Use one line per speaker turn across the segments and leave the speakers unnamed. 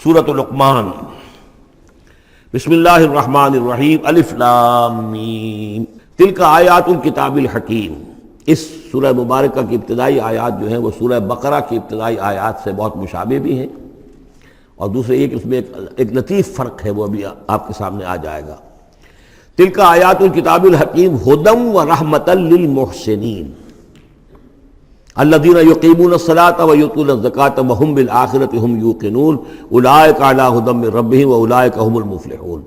سورۃ لقمان۔ بسم اللہ الرحمن الرحیم۔ الف لام میم تلک آیات الکتاب الحکیم۔ اس سورہ مبارکہ کی ابتدائی آیات جو ہیں وہ سورہ بقرہ کی ابتدائی آیات سے بہت مشابہ بھی ہیں، اور دوسرے یہ کہ اس میں ایک لطیف فرق ہے، وہ ابھی آپ کے سامنے آ جائے گا۔ تلک آیات الکتاب الحکیم ھدی ورحمۃ للمحسنین الذین یقیمون الصلاۃ ویؤتون الزکاۃ وہم بالآخرۃ ہم یوقنون اولئک علی ھدی من ربہم واولئک هم المفلحون۔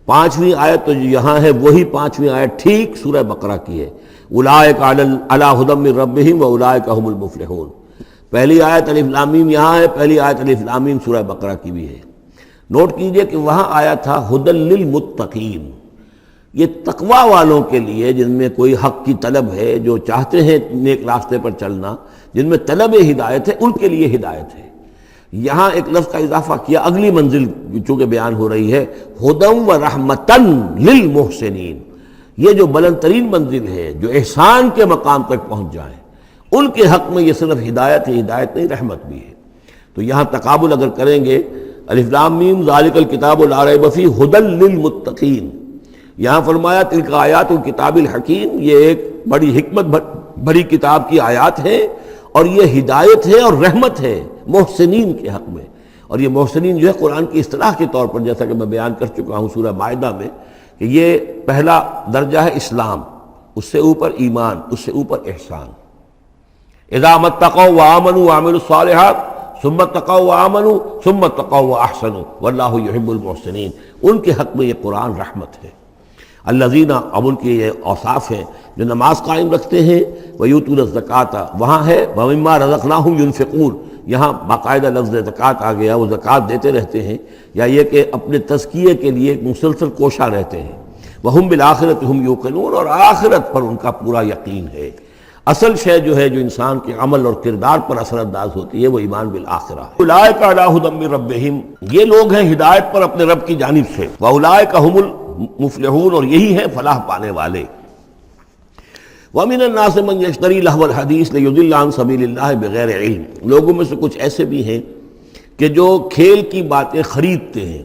پانچویں آیت تو یہاں ہے وہی پانچویں آیت ٹھیک سورہ بقرہ کی ہے، اولئک علی ھدی من ربہم واولئک هم المفلحون۔ پہلی آیت الف لام میم یہاں ہے، پہلی آیت الف لام میم سورہ بقرہ کی بھی ہے۔ نوٹ کیجئے کہ وہاں آیا تھا ھدی للمتقین، یہ تقوی والوں کے لیے جن میں کوئی حق کی طلب ہے، جو چاہتے ہیں نیک راستے پر چلنا، جن میں طلب ہدایت ہے، ان کے لیے ہدایت ہے۔ یہاں ایک لفظ کا اضافہ کیا، اگلی منزل چونکہ بیان ہو رہی ہے، ھدی ورحمۃ للمحسنین، یہ جو بلند ترین منزل ہے، جو احسان کے مقام تک پہنچ جائیں، ان کے حق میں یہ صرف ہدایت ہے، ہدایت نہیں رحمت بھی ہے۔ تو یہاں تقابل اگر کریں گے، الف لام میم ذالک الکتاب لا ریب فیہ ھدی للمتقین، یہاں فرمایا تلک آیات الکتاب الحکیم، یہ ایک بڑی حکمت بھری کتاب کی آیات ہیں، اور یہ ہدایت ہے اور رحمت ہے محسنین کے حق میں۔ اور یہ محسنین جو ہے قرآن کی اصطلاح کے طور پر، جیسا کہ میں بیان کر چکا ہوں سورہ مائدہ میں، کہ یہ پہلا درجہ ہے اسلام، اس سے اوپر ایمان، اس سے اوپر احسان۔ اذا اتقوا وآمنوا وعملوا الصالحات ثم اتقوا وآمنوا ثم اتقوا واحسنوا واللہ یحب المحسنین، ان کے حق میں یہ قرآن رحمت ہے۔ الذین، اب ان کے یہ اوصاف ہیں جو نماز قائم رکھتے ہیں، ویؤتون الزکاۃ، وہاں ہے ومما رزقناہم ینفقون، یہاں باقاعدہ لفظ زکوٰۃ آ گیا، وہ زکوٰۃ دیتے رہتے ہیں، یا یہ کہ اپنے تزکیے کے لیے مسلسل کوشاں رہتے ہیں۔ وہم بالآخرۃ ہم یوقنون، اور آخرت پر ان کا پورا یقین ہے۔ اصل شے جو ہے جو انسان کے عمل اور کردار پر اثر انداز ہوتی ہے، وہ ایمان بالآخرہ ہے۔ اولئک علی ھدی من ربہم، یہ لوگ ہیں ہدایت پر اپنے رب کی جانب سے، واولئک ھم المفلحون، اور یہی ہے فلاح پانے والے۔ وَمِنَ النَّاسِ مَن يَشْتَرِي لَهْوَ الْحَدِيثِ لِيُضِلَّ عَن سَبِيلِ اللَّهِ بِغَيْرِ عِلْمٍ، لوگوں میں سے کچھ ایسے بھی ہیں کہ جو کھیل کی باتیں خریدتے ہیں،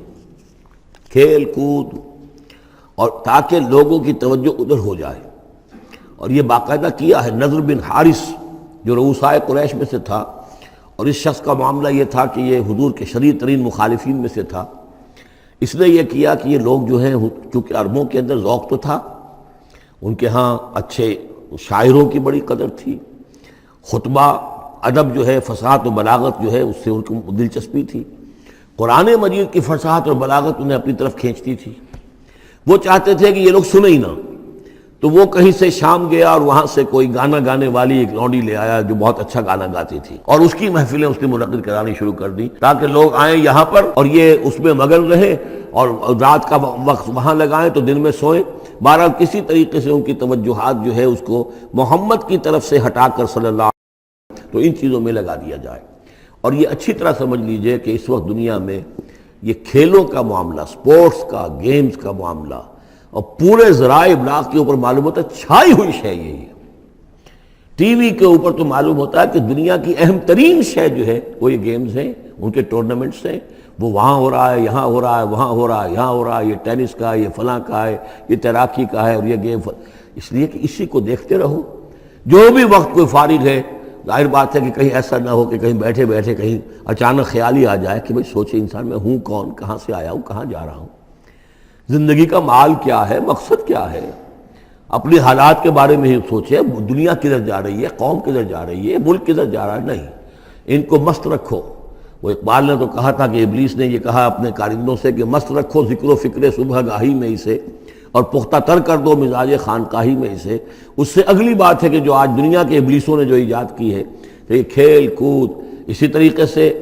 کھیل کود، اور تاکہ لوگوں کی توجہ ادھر ہو جائے۔ اور یہ باقاعدہ کیا ہے نضر بن حارث، جو رؤسائے قریش میں سے تھا، اور اس شخص کا معاملہ یہ تھا کہ یہ حضور کے شدید ترین مخالفین میں سے تھا۔ اس نے یہ کیا کہ یہ لوگ جو ہیں، چونکہ عربوں کے اندر ذوق تو تھا، ان کے ہاں اچھے شاعروں کی بڑی قدر تھی، خطبہ ادب جو ہے، فصاحت و بلاغت جو ہے، اس سے ان کو دلچسپی تھی، قرآن مجید کی فصاحت اور بلاغت انہیں اپنی طرف کھینچتی تھی۔ وہ چاہتے تھے کہ یہ لوگ سنیں ہی نہ، تو وہ کہیں سے شام گیا اور وہاں سے کوئی گانا گانے والی ایک لونڈی لے آیا جو بہت اچھا گانا گاتی تھی، اور اس کی محفلیں اس نے منعقد کرانی شروع کر دی، تاکہ لوگ آئیں یہاں پر اور یہ اس میں مگن رہیں، اور رات کا وقت وہاں لگائیں تو دن میں سوئیں۔ بہرحال کسی طریقے سے ان کی توجہات جو ہے اس کو محمد کی طرف سے ہٹا کر صلی اللہ علیہ وسلم تو ان چیزوں میں لگا دیا جائے۔ اور یہ اچھی طرح سمجھ لیجئے کہ اس وقت دنیا میں یہ کھیلوں کا معاملہ، سپورٹس کا، گیمز کا معاملہ، اور پورے ذرائع ابلاغ کے اوپر معلوم ہوتا ہے چھائی ہوئی شے یہی ہے۔ ٹی وی کے اوپر تو معلوم ہوتا ہے کہ دنیا کی اہم ترین شے جو ہے وہ یہ گیمز ہیں، ان کے ٹورنامنٹس ہیں، وہ وہاں ہو رہا ہے، یہاں ہو رہا ہے، وہاں ہو رہا ہے، یہاں ہو رہا ہے، یہ ٹینس کا ہے، یہ فلاں کا ہے، یہ تیراکی کا ہے، اور یہ گیم، اس لیے کہ اسی کو دیکھتے رہو۔ جو بھی وقت کوئی فارغ ہے، ظاہر بات ہے کہ کہیں ایسا نہ ہو کہ کہیں بیٹھے بیٹھے کہیں اچانک خیال ہی آ جائے کہ بھئی سوچے انسان میں ہوں کون، کہاں سے آیا ہوں، کہاں جا رہا ہوں، زندگی کا مال کیا ہے، مقصد کیا ہے، اپنی حالات کے بارے میں ہی سوچے، دنیا کدھر جا رہی ہے، قوم کدھر جا رہی ہے، ملک کدھر جا رہا ہے، نہیں، ان کو مست رکھو۔ وہ اقبال نے تو کہا تھا کہ ابلیس نے یہ کہا اپنے کارندوں سے کہ مست رکھو ذکر و فکر صبح گاہی میں اسے، اور پختہ تر کر دو مزاج خانقاہی میں اسے۔ اس سے اگلی بات ہے کہ جو آج دنیا کے ابلیسوں نے جو ایجاد کی ہے کہ یہ کھیل کود، اسی طریقے سے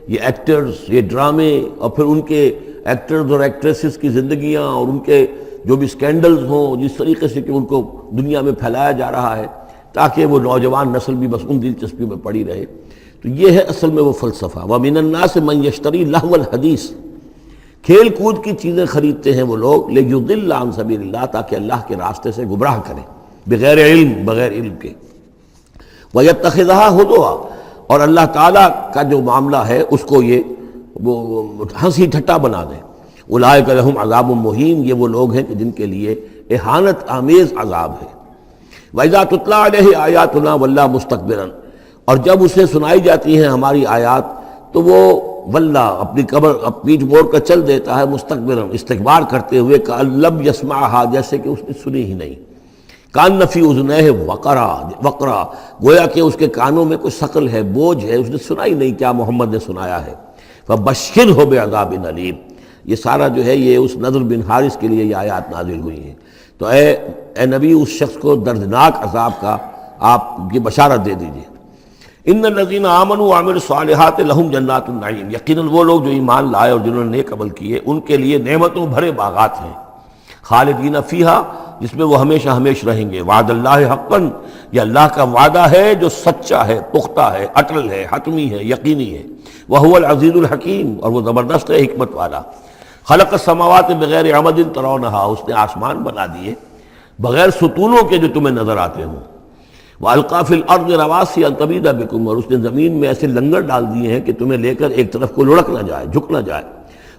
یہ ایکٹرز، یہ ڈرامے، اور پھر ان کے ایکٹرز اور ایکٹریسز کی زندگیاں، اور ان کے جو بھی سکینڈلز ہوں، جس طریقے سے کہ ان کو دنیا میں پھیلایا جا رہا ہے تاکہ وہ نوجوان نسل بھی بس ان دلچسپی میں پڑی رہے۔ تو یہ ہے اصل میں وہ فلسفہ۔ وَمِنَ النَّاسِ مَن يَشْتَرِي لَهْوَ الْحَدِيثِ، کھیل کود کی چیزیں خریدتے ہیں وہ لوگ، لِيُضِلَّ عَن سَبِيلِ اللَّهِ، تاکہ اللہ کے راستے سے گمراہ کریں، بغیر علم، بغیر علم کے۔ وَيَتَّخِذَهَا هُزُوًا، اور اللہ تعالیٰ کا جو معاملہ ہے اس کو یہ وہ ہنسی ٹھٹا بنا دیں۔ اولئک لہم عذاب مہین، یہ وہ لوگ ہیں کہ جن کے لیے اہانت آمیز عذاب ہے۔ وَإِذَا تُتْلَىٰ عَلَيْهِ آيَاتُنَا وَلَّىٰ مُسْتَكْبِرًا، اور جب اسے سنائی جاتی ہیں ہماری آیات تو وہ ولّا اپنی پیٹھ موڑ کر چل دیتا ہے، مستکبرن استکبار کرتے ہوئے، کأن لم یسمعها، جیسے کہ اس نے سنی ہی نہیں، کان فی اذنیہ وقرا، گویا کہ اس کے کانوں میں کوئی ثقل ہے، بوجھ ہے، اس نے سنا ہی نہیں کیا محمد نے سنایا ہے۔ فبشرہ بعذاب علیم، یہ سارا جو ہے یہ اس نضر بن حارث کے لیے یہ آیات نازل ہوئی ہیں۔ تو اے نبی اس شخص کو دردناک عذاب کا آپ کی بشارت دے دیجئے۔ ان الذین آمنوا وعملوا الصالحات لہم جنات النعیم، یقیناً وہ لوگ جو ایمان لائے اور جنہوں نے نیک عمل کیے ان کے لیے نعمتوں بھرے باغات ہیں، خالدین فیہا، جس میں وہ ہمیشہ ہمیش رہیں گے۔ وعد اللہ حقا، یہ اللہ کا وعدہ ہے جو سچا ہے، پختہ ہے، اٹل ہے، حتمی ہے، یقینی ہے۔ وہو العزیز الحکیم، اور وہ زبردست ہے، حکمت والا۔ خلق السماوات بغیر عمد ترونہا، اس نے آسمان بنا دیے بغیر ستونوں کے جو تمہیں نظر آتے ہوں۔ وَأَلْقَىٰ فِي الْأَرْضِ رَوَاسِيَ أَن تَمِيدَ بِكُمْ، اور اس نے زمین میں ایسے لنگر ڈال دیے ہیں کہ تمہیں لے کر ایک طرف کو لڑک نہ جائے، جھک نہ جائے۔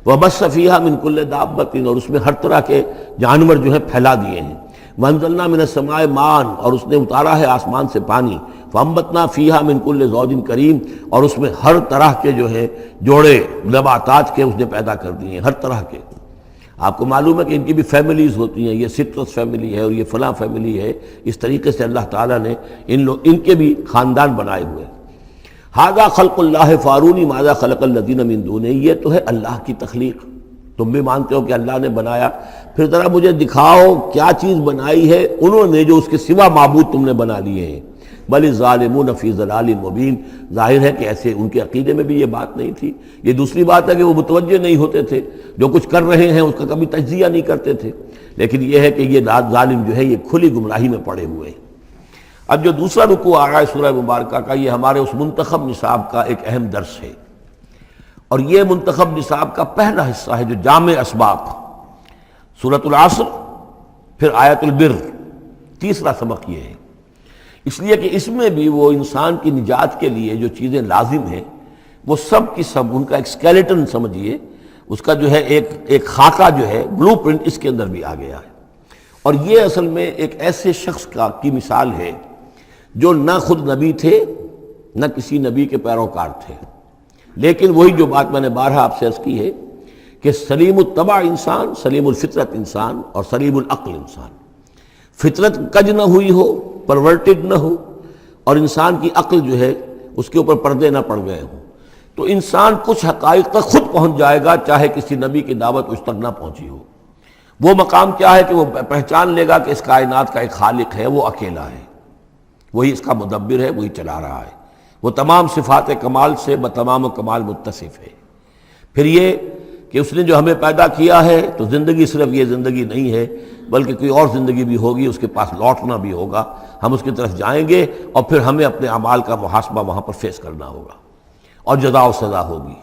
وَبَثَّ فِيهَا مِن كُلِّ دَابَّةٍ، اور اس میں ہر طرح کے جانور جو ہیں پھیلا دیے ہیں۔ وَأَنزَلْنَا مِنَ السَّمَاءِ مَاءً، اور اس نے اتارا ہے آسمان سے پانی۔ فَأَنبَتْنَا فِيهَا مِن كُلِّ زَوْجٍ كَرِيمٍ، اور اس میں ہر طرح کے جو ہے جوڑے نباتات کے اس نے پیدا کر دیے ہیں، ہر طرح کے۔ آپ کو معلوم ہے کہ ان کی بھی فیملیز ہوتی ہیں، یہ سٹرس فیملی ہے اور یہ فلاں فیملی ہے، اس طریقے سے اللہ تعالیٰ نے ان کے بھی خاندان بنائے ہوئے۔ ھذا خلق اللہ فارونی ماذا خلق الذین من دونہ، یہ تو ہے اللہ کی تخلیق، تم بھی مانتے ہو کہ اللہ نے بنایا، پھر ذرا مجھے دکھاؤ کیا چیز بنائی ہے انہوں نے جو اس کے سوا معبود تم نے بنا لیے ہیں۔ بل الظالمون فی ضلال مبین، ظاہر ہے کہ ایسے ان کے عقیدے میں بھی یہ بات نہیں تھی۔ یہ دوسری بات ہے کہ وہ متوجہ نہیں ہوتے تھے، جو کچھ کر رہے ہیں اس کا کبھی تجزیہ نہیں کرتے تھے، لیکن یہ ہے کہ یہ ظالم جو ہے یہ کھلی گمراہی میں پڑے ہوئے ہیں۔ اب جو دوسرا رکوع آ رہا ہے سورہ مبارکہ کا، یہ ہمارے اس منتخب نصاب کا ایک اہم درس ہے، اور یہ منتخب نصاب کا پہلا حصہ ہے جو جامع اسباق، سورۃ العصر، پھر آیت البر، تیسرا سبق یہ ہے، اس لیے کہ اس میں بھی وہ انسان کی نجات کے لیے جو چیزیں لازم ہیں وہ سب کی سب ان کا ایک اسکیلیٹن سمجھیے، اس کا جو ہے ایک خاکہ جو ہے، بلو پرنٹ اس کے اندر بھی آ گیا ہے۔ اور یہ اصل میں ایک ایسے شخص کی مثال ہے جو نہ خود نبی تھے نہ کسی نبی کے پیروکار تھے، لیکن وہی جو بات میں نے بارہا آپ سے عرض کی ہے کہ سلیم الطبع انسان، سلیم الفطرت انسان، اور سلیم العقل انسان، فطرت کج نہ ہوئی ہو، پرورٹڈ نہ ہو، اور انسان کی عقل جو ہے اس کے اوپر پردے نہ پڑ گئے ہوں، تو انسان کچھ حقائق تک خود پہنچ جائے گا چاہے کسی نبی کی دعوت اس تک نہ پہنچی ہو۔ وہ مقام کیا ہے کہ وہ پہچان لے گا کہ اس کائنات کا ایک خالق ہے، وہ اکیلا ہے، وہی اس کا مدبر ہے، وہی چلا رہا ہے، وہ تمام صفات کمال سے بتمام کمال متصف ہے۔ پھر یہ کہ اس نے جو ہمیں پیدا کیا ہے تو زندگی صرف یہ زندگی نہیں ہے بلکہ کوئی اور زندگی بھی ہوگی، اس کے پاس لوٹنا بھی ہوگا، ہم اس کی طرف جائیں گے اور پھر ہمیں اپنے اعمال کا محاسبہ وہاں پر فیس کرنا ہوگا اور جزا و سزا ہوگی۔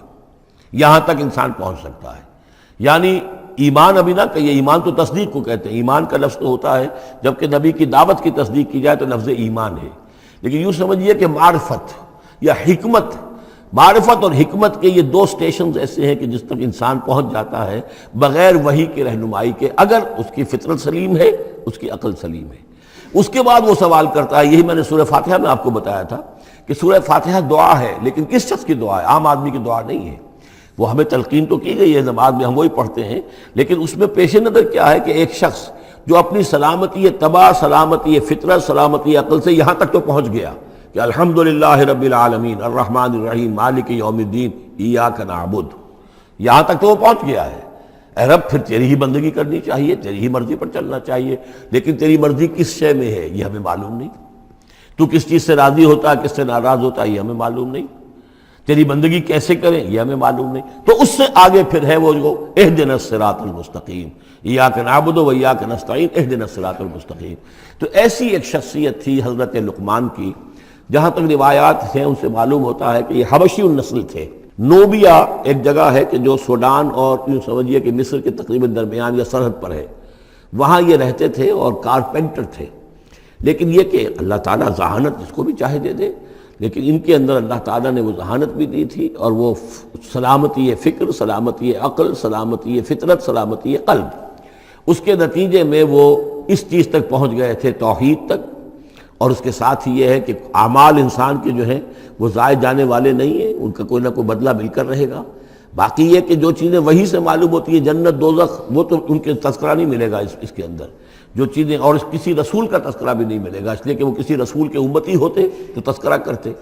یہاں تک انسان پہنچ سکتا ہے، یعنی ایمان ابھی نہ کہیے، ایمان تو تصدیق کو کہتے ہیں، ایمان کا لفظ تو ہوتا ہے جبکہ نبی کی دعوت کی تصدیق کی جائے تو لفظ ایمان ہے، لیکن یوں سمجھیے کہ معرفت یا حکمت، معرفت اور حکمت کے یہ دو سٹیشنز ایسے ہیں کہ جس تک انسان پہنچ جاتا ہے بغیر وحی کے رہنمائی کے، اگر اس کی فطرت سلیم ہے، اس کی عقل سلیم ہے۔ اس کے بعد وہ سوال کرتا ہے، یہی میں نے سورہ فاتحہ میں آپ کو بتایا تھا کہ سورہ فاتحہ دعا ہے، لیکن کس شخص کی دعا ہے؟ عام آدمی کی دعا نہیں ہے، وہ ہمیں تلقین تو کی گئی ہے، نماز میں ہم وہی پڑھتے ہیں، لیکن اس میں پیش نظر کیا ہے کہ ایک شخص جو اپنی سلامتی طبع، سلامتی فطرت، سلامتی عقل سے یہاں تک تو پہنچ گیا کہ الحمدللہ رب العالمین الرحمن الرحیم مالک یوم الدین ایاک نعبد، یہاں تک تو وہ پہنچ گیا ہے۔ اے رب پھر تیری ہی بندگی کرنی چاہیے، تیری ہی مرضی پر چلنا چاہیے، لیکن تیری مرضی کس شے میں ہے یہ ہمیں معلوم نہیں، تو کس چیز سے راضی ہوتا ہے، کس سے ناراض ہوتا ہے یہ ہمیں معلوم نہیں، تیری بندگی کیسے کریں یہ ہمیں معلوم نہیں۔ تو اس سے آگے پھر ہے وہ جو اہدنا الصراط المستقیم، ایاک نعبد و ایاک نستعین اہدنا الصراط المستقیم۔ تو ایسی ایک شخصیت تھی حضرت لقمان کی، جہاں تک روایات ہیں ان سے معلوم ہوتا ہے کہ یہ حبشی النسل تھے۔ نوبیا ایک جگہ ہے کہ جو سوڈان اور یوں سمجھیے کہ مصر کے تقریباً درمیان یا سرحد پر ہے، وہاں یہ رہتے تھے اور کارپینٹر تھے، لیکن یہ کہ اللہ تعالیٰ ذہانت جس کو بھی چاہے دے دے، لیکن ان کے اندر اللہ تعالیٰ نے وہ ذہانت بھی دی تھی، اور وہ سلامتی فکر، سلامتی عقل، سلامتی فطرت، سلامتی قلب، اس کے نتیجے میں وہ اس چیز تک پہنچ گئے تھے، توحید تک۔ اور اس کے ساتھ ہی یہ ہے کہ اعمال انسان کے جو ہیں وہ ضائع جانے والے نہیں ہیں، ان کا کوئی نہ کوئی بدلہ مل کر رہے گا۔ باقی یہ کہ جو چیزیں وہی سے معلوم ہوتی ہیں، جنت دوزخ، وہ تو ان کے تذکرہ نہیں ملے گا اس کے اندر، جو چیزیں، اور کسی رسول کا تذکرہ بھی نہیں ملے گا، اس لیے کہ وہ کسی رسول کے امتی ہوتے تو تذکرہ کرتے۔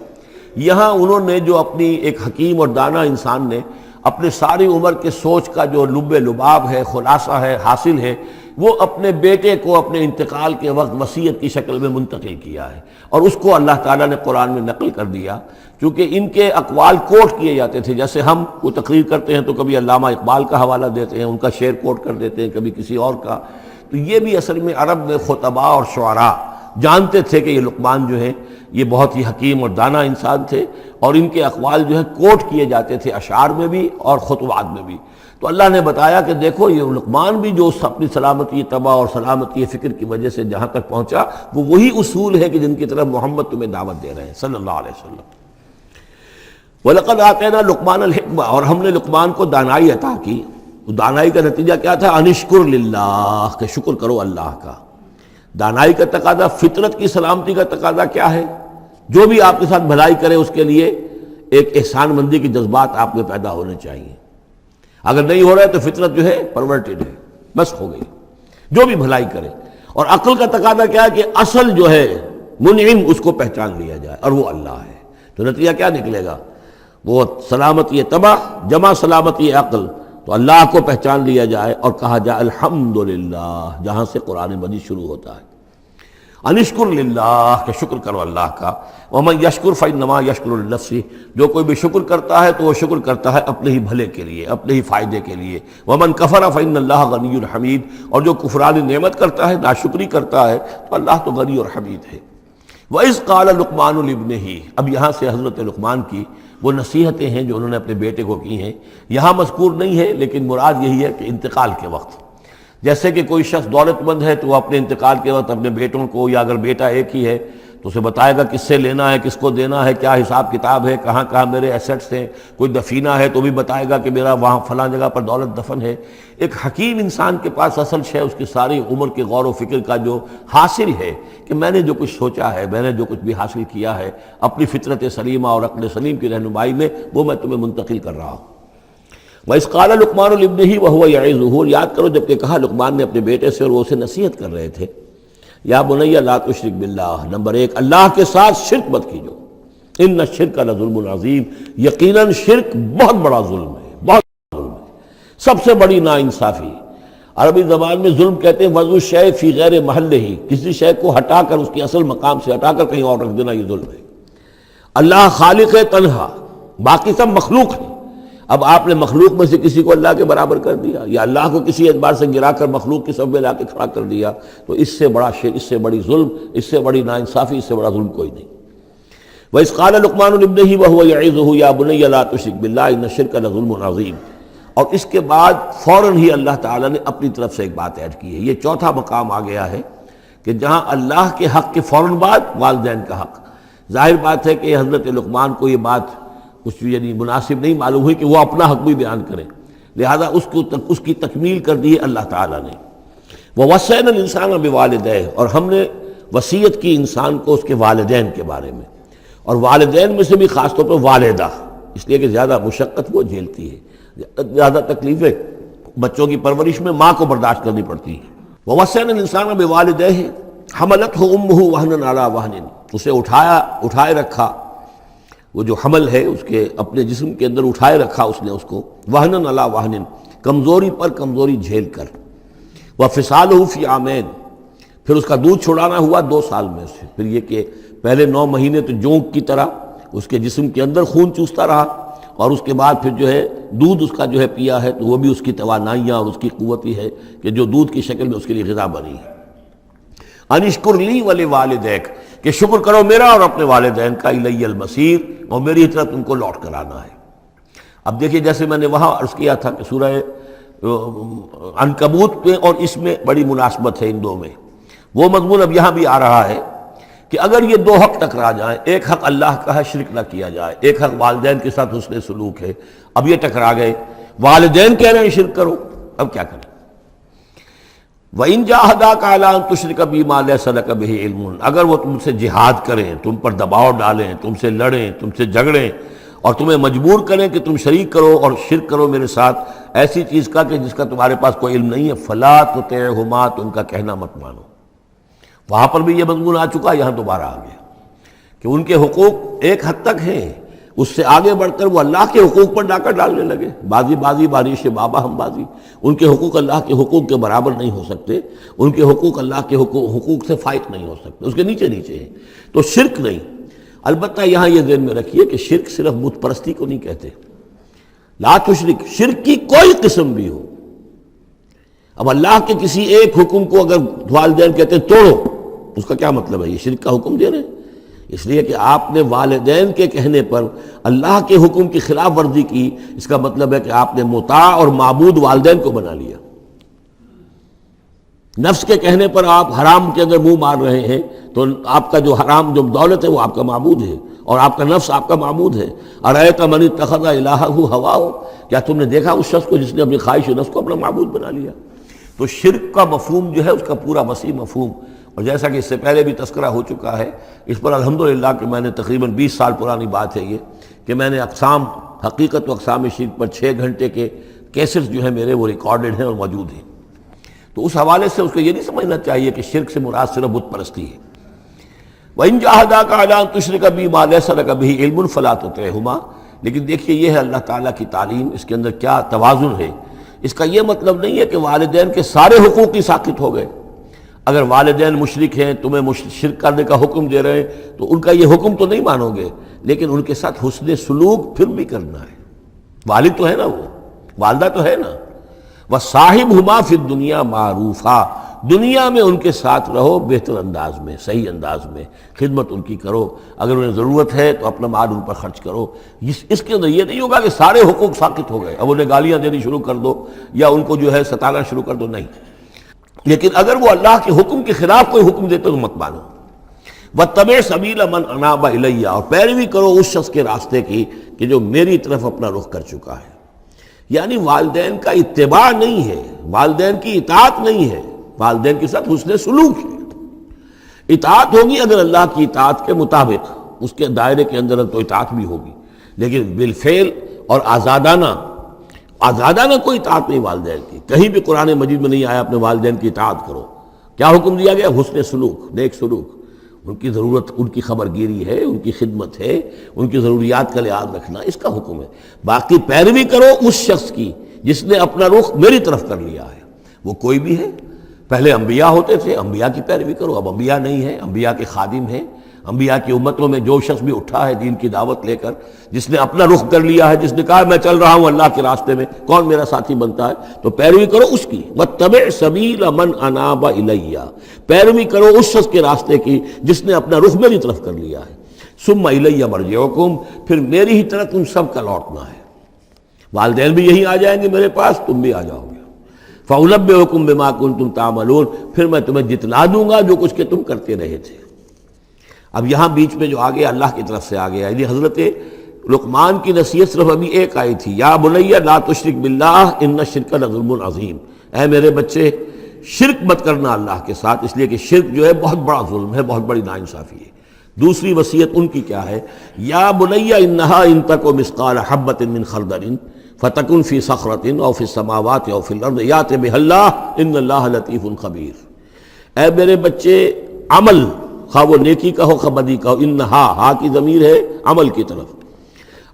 یہاں انہوں نے جو اپنی ایک حکیم اور دانا انسان نے اپنے ساری عمر کے سوچ کا جو لب لباب ہے، خلاصہ ہے، حاصل ہے، وہ اپنے بیٹے کو اپنے انتقال کے وقت وصیت کی شکل میں منتقل کیا ہے، اور اس کو اللہ تعالیٰ نے قرآن میں نقل کر دیا، کیونکہ ان کے اقوال کوٹ کیے جاتے تھے۔ جیسے ہم وہ تقریر کرتے ہیں تو کبھی علامہ اقبال کا حوالہ دیتے ہیں، ان کا شعر کوٹ کر دیتے ہیں، کبھی کسی اور کا، تو یہ بھی اصل میں عرب میں خطباء اور شعراء جانتے تھے کہ یہ لقمان جو ہیں یہ بہت ہی حکیم اور دانا انسان تھے، اور ان کے اقوال جو ہے کوٹ کیے جاتے تھے اشعار میں بھی اور خطبات میں بھی۔ تو اللہ نے بتایا کہ دیکھو یہ لقمان بھی جو اپنی سلامتی طبع اور سلامتی فکر کی وجہ سے جہاں تک پہنچا، وہ وہی اصول ہے کہ جن کی طرف محمد تمہیں دعوت دے رہے ہیں صلی اللہ علیہ وسلم۔ وَلَقَدْ آتَيْنَا لُقْمَانَ الْحِكْمَةَ، اور ہم نے لقمان کو دانائی عطا کی۔ دانائی کا نتیجہ کیا تھا؟ انشکر للہ، کہ شکر کرو اللہ کا۔ دانائی کا تقاضا، فطرت کی سلامتی کا تقاضا کیا ہے؟ جو بھی آپ کے ساتھ بھلائی کرے اس کے لیے ایک احسان مندی کے جذبات آپ میں پیدا ہونے چاہیے۔ اگر نہیں ہو رہا ہے تو فطرت جو ہے پرورٹڈ ہے، بس ہو گئی، جو بھی بھلائی کرے۔ اور عقل کا تقاضا کیا ہے کہ اصل جو ہے منعم اس کو پہچان لیا جائے، اور وہ اللہ ہے۔ تو نتیجہ کیا نکلے گا؟ وہ سلامتی طبع جمع سلامتی عقل، تو اللہ کو پہچان لیا جائے اور کہا جائے الحمدللہ، جہاں سے قرآن مجید شروع ہوتا ہے۔ انشکر للہ، کہ شکر کرو اللہ کا۔ ومن یشکر فانما یشکر لنفسہ، جو کوئی بھی شکر کرتا ہے تو وہ شکر کرتا ہے اپنے ہی بھلے کے لیے، اپنے ہی فائدے کے لیے۔ ومن کفر فان اللہ غنی حمید، اور جو کفران نعمت کرتا ہے، ناشکری کرتا ہے، تو اللہ تو غنی اور حمید ہے۔ وَإِذْ قَالَ لُقْمَانُ لِابْنِهِ، اب یہاں سے حضرت لقمان کی وہ نصیحتیں ہیں جو انہوں نے اپنے بیٹے کو کی ہیں، یہاں مذکور نہیں ہے، لیکن مراد یہی ہے کہ انتقال کے وقت، جیسے کہ کوئی شخص دولت مند ہے تو وہ اپنے انتقال کے وقت اپنے بیٹوں کو، یا اگر بیٹا ایک ہی ہے تو اسے بتائے گا کس سے لینا ہے، کس کو دینا ہے، کیا حساب کتاب ہے، کہاں کہاں میرے ایسٹس ہیں۔ کوئی دفینہ ہے تو بھی بتائے گا کہ میرا وہاں فلاں جگہ پر دولت دفن ہے۔ ایک حکیم انسان کے پاس اصل شے اس کی ساری عمر کے غور و فکر کا جو حاصل ہے، کہ میں نے جو کچھ سوچا ہے، میں نے جو کچھ بھی حاصل کیا ہے اپنی فطرت سلیمہ اور عقل سلیم کی رہنمائی میں، وہ میں تمہیں منتقل کر رہا ہوں۔ وَإِذْ قَالَ لُقْمَانُ لِابْنِهِ وَهُوَ يَعِظُهُ، یاد کرو جب کہ کہا لقمان نے اپنے بیٹے سے اور وہ اسے نصیحت کر رہے تھے، یا بنی لا تشرک باللہ، نمبر ایک، اللہ کے ساتھ شرک مت کیجو، ان الشرک لظلم عظیم، یقیناً شرک بہت بڑا ظلم ہے، بہت بڑا ظلم ہے، سب سے بڑی ناانصافی۔ عربی زبان میں ظلم کہتے ہیں وضع الشیء فی غیر محلہ، کسی شے کو ہٹا کر اس کی اصل مقام سے ہٹا کر کہیں اور رکھ دینا، یہ ظلم ہے۔ اللہ خالق ہے تنہا، باقی سب مخلوق ہیں، اب آپ نے مخلوق میں سے کسی کو اللہ کے برابر کر دیا، یا اللہ کو کسی اعتبار سے گرا کر مخلوق کی صف میں لا کے کھڑا کر دیا، تو اس سے بڑا شرک، اس سے بڑی ظلم، اس سے بڑی ناانصافی، اس سے بڑا ظلم کوئی نہیں۔ وَإِذْ قَالَ لُقْمَانُ لِابْنِهِ وَهُوَ يَعِظُهُ يَا بُنَيَّ لَا تُشْرِكْ بِاللَّهِ إِنَّ الشِّرْكَ لَظُلْمٌ عَظِيمٌ، اور اس کے بعد فوراً ہی اللہ تعالیٰ نے اپنی طرف سے ایک بات ایڈ کی ہے۔ یہ چوتھا مقام آ گیا ہے کہ جہاں اللہ کے حق کے فوراً بعد والدین کا حق۔ ظاہر بات ہے کہ حضرت لقمان کو یہ بات کچھ یعنی مناسب نہیں معلوم ہوئی کہ وہ اپنا حق بھی بیان کریں، لہذا اس کی تکمیل کر دی ہے اللہ تعالیٰ نے۔ وَوَصَّيْنَا الْإِنسَانَ بِوَالِدَيْهِ، اور ہم نے وصیت کی انسان کو اس کے والدین کے بارے میں، اور والدین میں سے بھی خاص طور پر والدہ، اس لیے کہ زیادہ مشقت وہ جھیلتی ہے، زیادہ تکلیفیں بچوں کی پرورش میں ماں کو برداشت کرنی پڑتی ہیں۔ وَوَصَّيْنَا الْإِنسَانَ بِوَالِدَيْهِ حَمَلَتْهُ أُمُّهُ وَهْنًا عَلَى وَهْنٍ، اسے اٹھائے رکھا، وہ جو حمل ہے اس کے اپنے جسم کے اندر اٹھائے رکھا اس نے اس کو، وَهْنًا عَلَى وَهْنٍ، کمزوری پر کمزوری جھیل کر، وَفِصَالُهُ فِي عَامَيْنِ، پھر اس کا دودھ چھڑانا ہوا 2 سال میں سے۔ پھر یہ کہ پہلے 9 مہینے تو جونک کی طرح اس کے جسم کے اندر خون چوستا رہا، اور اس کے بعد پھر جو ہے دودھ اس کا جو ہے پیا ہے، تو وہ بھی اس کی توانائیاں اور اس کی قوت ہی ہے کہ جو دودھ کی شکل میں اس کے لیے غذا بنی ہے۔ انشکر لی ولوالدیک، کہ شکر کرو میرا اور اپنے والدین کا، الی المصیر، اور میری طرف تم کو لوٹ کر آنا ہے۔ اب دیکھیے جیسے میں نے وہاں عرض کیا تھا کہ سورہ عنکبوت میں اور اس میں بڑی مناسبت ہے ان دو میں، وہ مضمون اب یہاں بھی آ رہا ہے کہ اگر یہ دو حق ٹکرا جائیں، ایک حق اللہ کا ہے شرک نہ کیا جائے، ایک حق والدین کے ساتھ حسن سلوک ہے، اب یہ ٹکرا گئے، والدین کہہ رہے ہیں شرک کرو، اب کیا کریں؟ وَإِن جَاهَدَاكَ عَلَىٰ أَن تُشْرِكَ بِي مَا لَيْسَ لَكَ بِهِ عِلْمٌ، اگر وہ تم سے جہاد کریں، تم پر دباؤ ڈالیں، تم سے لڑیں، تم سے جھگڑیں اور تمہیں مجبور کریں کہ تم شریک کرو اور شرک کرو میرے ساتھ ایسی چیز کا کہ جس کا تمہارے پاس کوئی علم نہیں ہے، فَلَا تُطِعْهُمَا، تو ان کا کہنا مت مانو۔ وہاں پر بھی یہ مضمون آ چکا، یہاں دوبارہ آ گیا کہ ان کے حقوق ایک حد تک ہیں، اس سے آگے بڑھ کر وہ اللہ کے حقوق پر ڈاکہ ڈالنے لگے، بازی بازی بارش بابا ہم بازی، ان کے حقوق اللہ کے حقوق کے برابر نہیں ہو سکتے، ان کے حقوق اللہ کے حقوق سے فائق نہیں ہو سکتے، اس کے نیچے نیچے ہیں، تو شرک نہیں۔ البتہ یہاں یہ ذہن میں رکھیے کہ شرک صرف بت پرستی کو نہیں کہتے، لا تشرک، شرک کی کوئی قسم بھی ہو۔ اب اللہ کے کسی ایک حکم کو اگر والدین کہتے ہیں توڑو، اس کا کیا مطلب ہے؟ یہ شرک کا حکم دے رہے ہیں، اس لیے کہ آپ نے والدین کے کہنے پر اللہ کے حکم کی خلاف ورزی کی، اس کا مطلب ہے کہ آپ نے مطاع اور معبود والدین کو بنا لیا۔ نفس کے کہنے پر آپ حرام کے اندر منہ مار رہے ہیں تو آپ کا جو حرام جو دولت ہے وہ آپ کا معبود ہے، اور آپ کا نفس آپ کا معبود ہے۔ ارأیت من اتخذ الہہ ہواہ، کیا تم نے دیکھا اس شخص کو جس نے اپنی خواہش نفس کو اپنا معبود بنا لیا؟ تو شرک کا مفہوم جو ہے اس کا پورا وسیع مفہوم، اور جیسا کہ اس سے پہلے بھی تذکرہ ہو چکا ہے، اس پر الحمدللہ کہ میں نے تقریباً 20 سال پرانی بات ہے یہ، کہ میں نے اقسام حقیقت و اقسام شرک پر 6 گھنٹے کے کیسٹس جو ہیں میرے وہ ریکارڈڈ ہیں اور موجود ہیں۔ تو اس حوالے سے اس کو یہ نہیں سمجھنا چاہیے کہ شرک سے مراد صرف بت پرستی ہے۔ وَإِن جَاهَدَاكَ عَلَىٰ أَن تُشْرِكَ بِي مَا لَيْسَ لَكَ بِهِ عِلْمٌ فَلَا تُطِعْهُمَا، لیکن دیکھیے یہ ہے اللہ تعالیٰ کی تعلیم، اس کے اندر کیا توازن ہے۔ اس کا یہ مطلب نہیں ہے کہ والدین کے سارے حقوق ہی ساقط ہو گئے۔ اگر والدین مشرک ہیں، تمہیں شرک کرنے کا حکم دے رہے ہیں تو ان کا یہ حکم تو نہیں مانو گے، لیکن ان کے ساتھ حسن سلوک پھر بھی کرنا ہے۔ والد تو ہے نا، وہ والدہ تو ہے نا، وَصَاحِبْهُمَا فِي الدُّنْيَا مَعْرُوفًا، دنیا میں ان کے ساتھ رہو بہتر انداز میں، صحیح انداز میں خدمت ان کی کرو، اگر انہیں ضرورت ہے تو اپنا مال ان پر خرچ کرو۔ اس کے اندر یہ نہیں ہوگا کہ سارے حقوق ساقط ہو گئے، اب انہیں گالیاں دینی شروع کر دو یا ان کو جو ہے ستانا شروع کر دو، نہیں۔ لیکن اگر وہ اللہ کے حکم کے خلاف کوئی حکم دیتے تو مت مانو۔ وَاتَّبِعْ سَبِيلَ مَنْ أَنَابَ إِلَيَّ، اور پیروی کرو اس شخص کے راستے کی کہ جو میری طرف اپنا رخ کر چکا ہے۔ یعنی والدین کا اتباع نہیں ہے، والدین کی اطاعت نہیں ہے، والدین کے ساتھ حسن سلوک ہے۔ اطاعت ہوگی اگر اللہ کی اطاعت کے مطابق، اس کے دائرے کے اندر تو اطاعت بھی ہوگی، لیکن بالفعل اور آزادانہ کوئی اطاعت نہیں والدین کی۔ کہیں بھی قرآن مجید میں نہیں آیا اپنے والدین کی اطاعت کرو۔ کیا حکم دیا گیا؟ حسن سلوک، نیک سلوک، ان کی ضرورت، ان کی خبر گیری ہے، ان کی خدمت ہے، ان کی ضروریات کا لحاظ رکھنا، اس کا حکم ہے۔ باقی پیروی کرو اس شخص کی جس نے اپنا رخ میری طرف کر لیا ہے، وہ کوئی بھی ہے۔ پہلے انبیاء ہوتے تھے، انبیاء کی پیروی کرو، اب انبیاء نہیں ہیں، انبیاء کے خادم ہیں۔ انبیاء کی امتوں میں جو شخص بھی اٹھا ہے دین کی دعوت لے کر، جس نے اپنا رخ کر لیا ہے، جس نے کہا میں چل رہا ہوں اللہ کے راستے میں، کون میرا ساتھی بنتا ہے، تو پیروی کرو اس کی۔ وَاتَّبِعْ سَبِيلَ مَنْ أَنَابَ إِلَيَّ، پیروی کرو اس شخص کے راستے کی جس نے اپنا رخ میری طرف کر لیا ہے۔ ثُمَّ إِلَيَّ مَرْجِعُكُمْ، پھر میری ہی طرف تم سب کا لوٹنا ہے۔ والدین بھی یہی آ جائیں گے میرے پاس، تم بھی آ جاؤ گے۔ فَأُنَبِّئُكُم بِمَا كُنتُمْ تَعْمَلُونَ، پھر میں تمہیں جتلا دوں گا جو کچھ کہ تم کرتے رہے تھے۔ اب یہاں بیچ میں جو آگے اللہ کی طرف سے آگے یعنی حضرت لقمان کی نصیحت صرف ابھی ایک آئی تھی، یا بنی لا تشرک باللہ ان الشرک لظلم عظیم، اے میرے بچے شرک مت کرنا اللہ کے ساتھ، اس لیے کہ شرک جو ہے بہت بڑا ظلم ہے، بہت بڑی ناانصافی ہے۔ دوسری وصیت ان کی کیا ہے؟ یا بنی انہا ان تک مثقال حبۃ من خردل فتکن فی صخرۃ او فی السماوات او فی الارض یأت بہ اللہ ان اللہ لطیف خبیر۔ اے میرے بچے عمل، خواہ وہ نیکی کا ہو خواہ بدی کا ہو، انہا، ہا کی ضمیر ہے عمل کی طرف،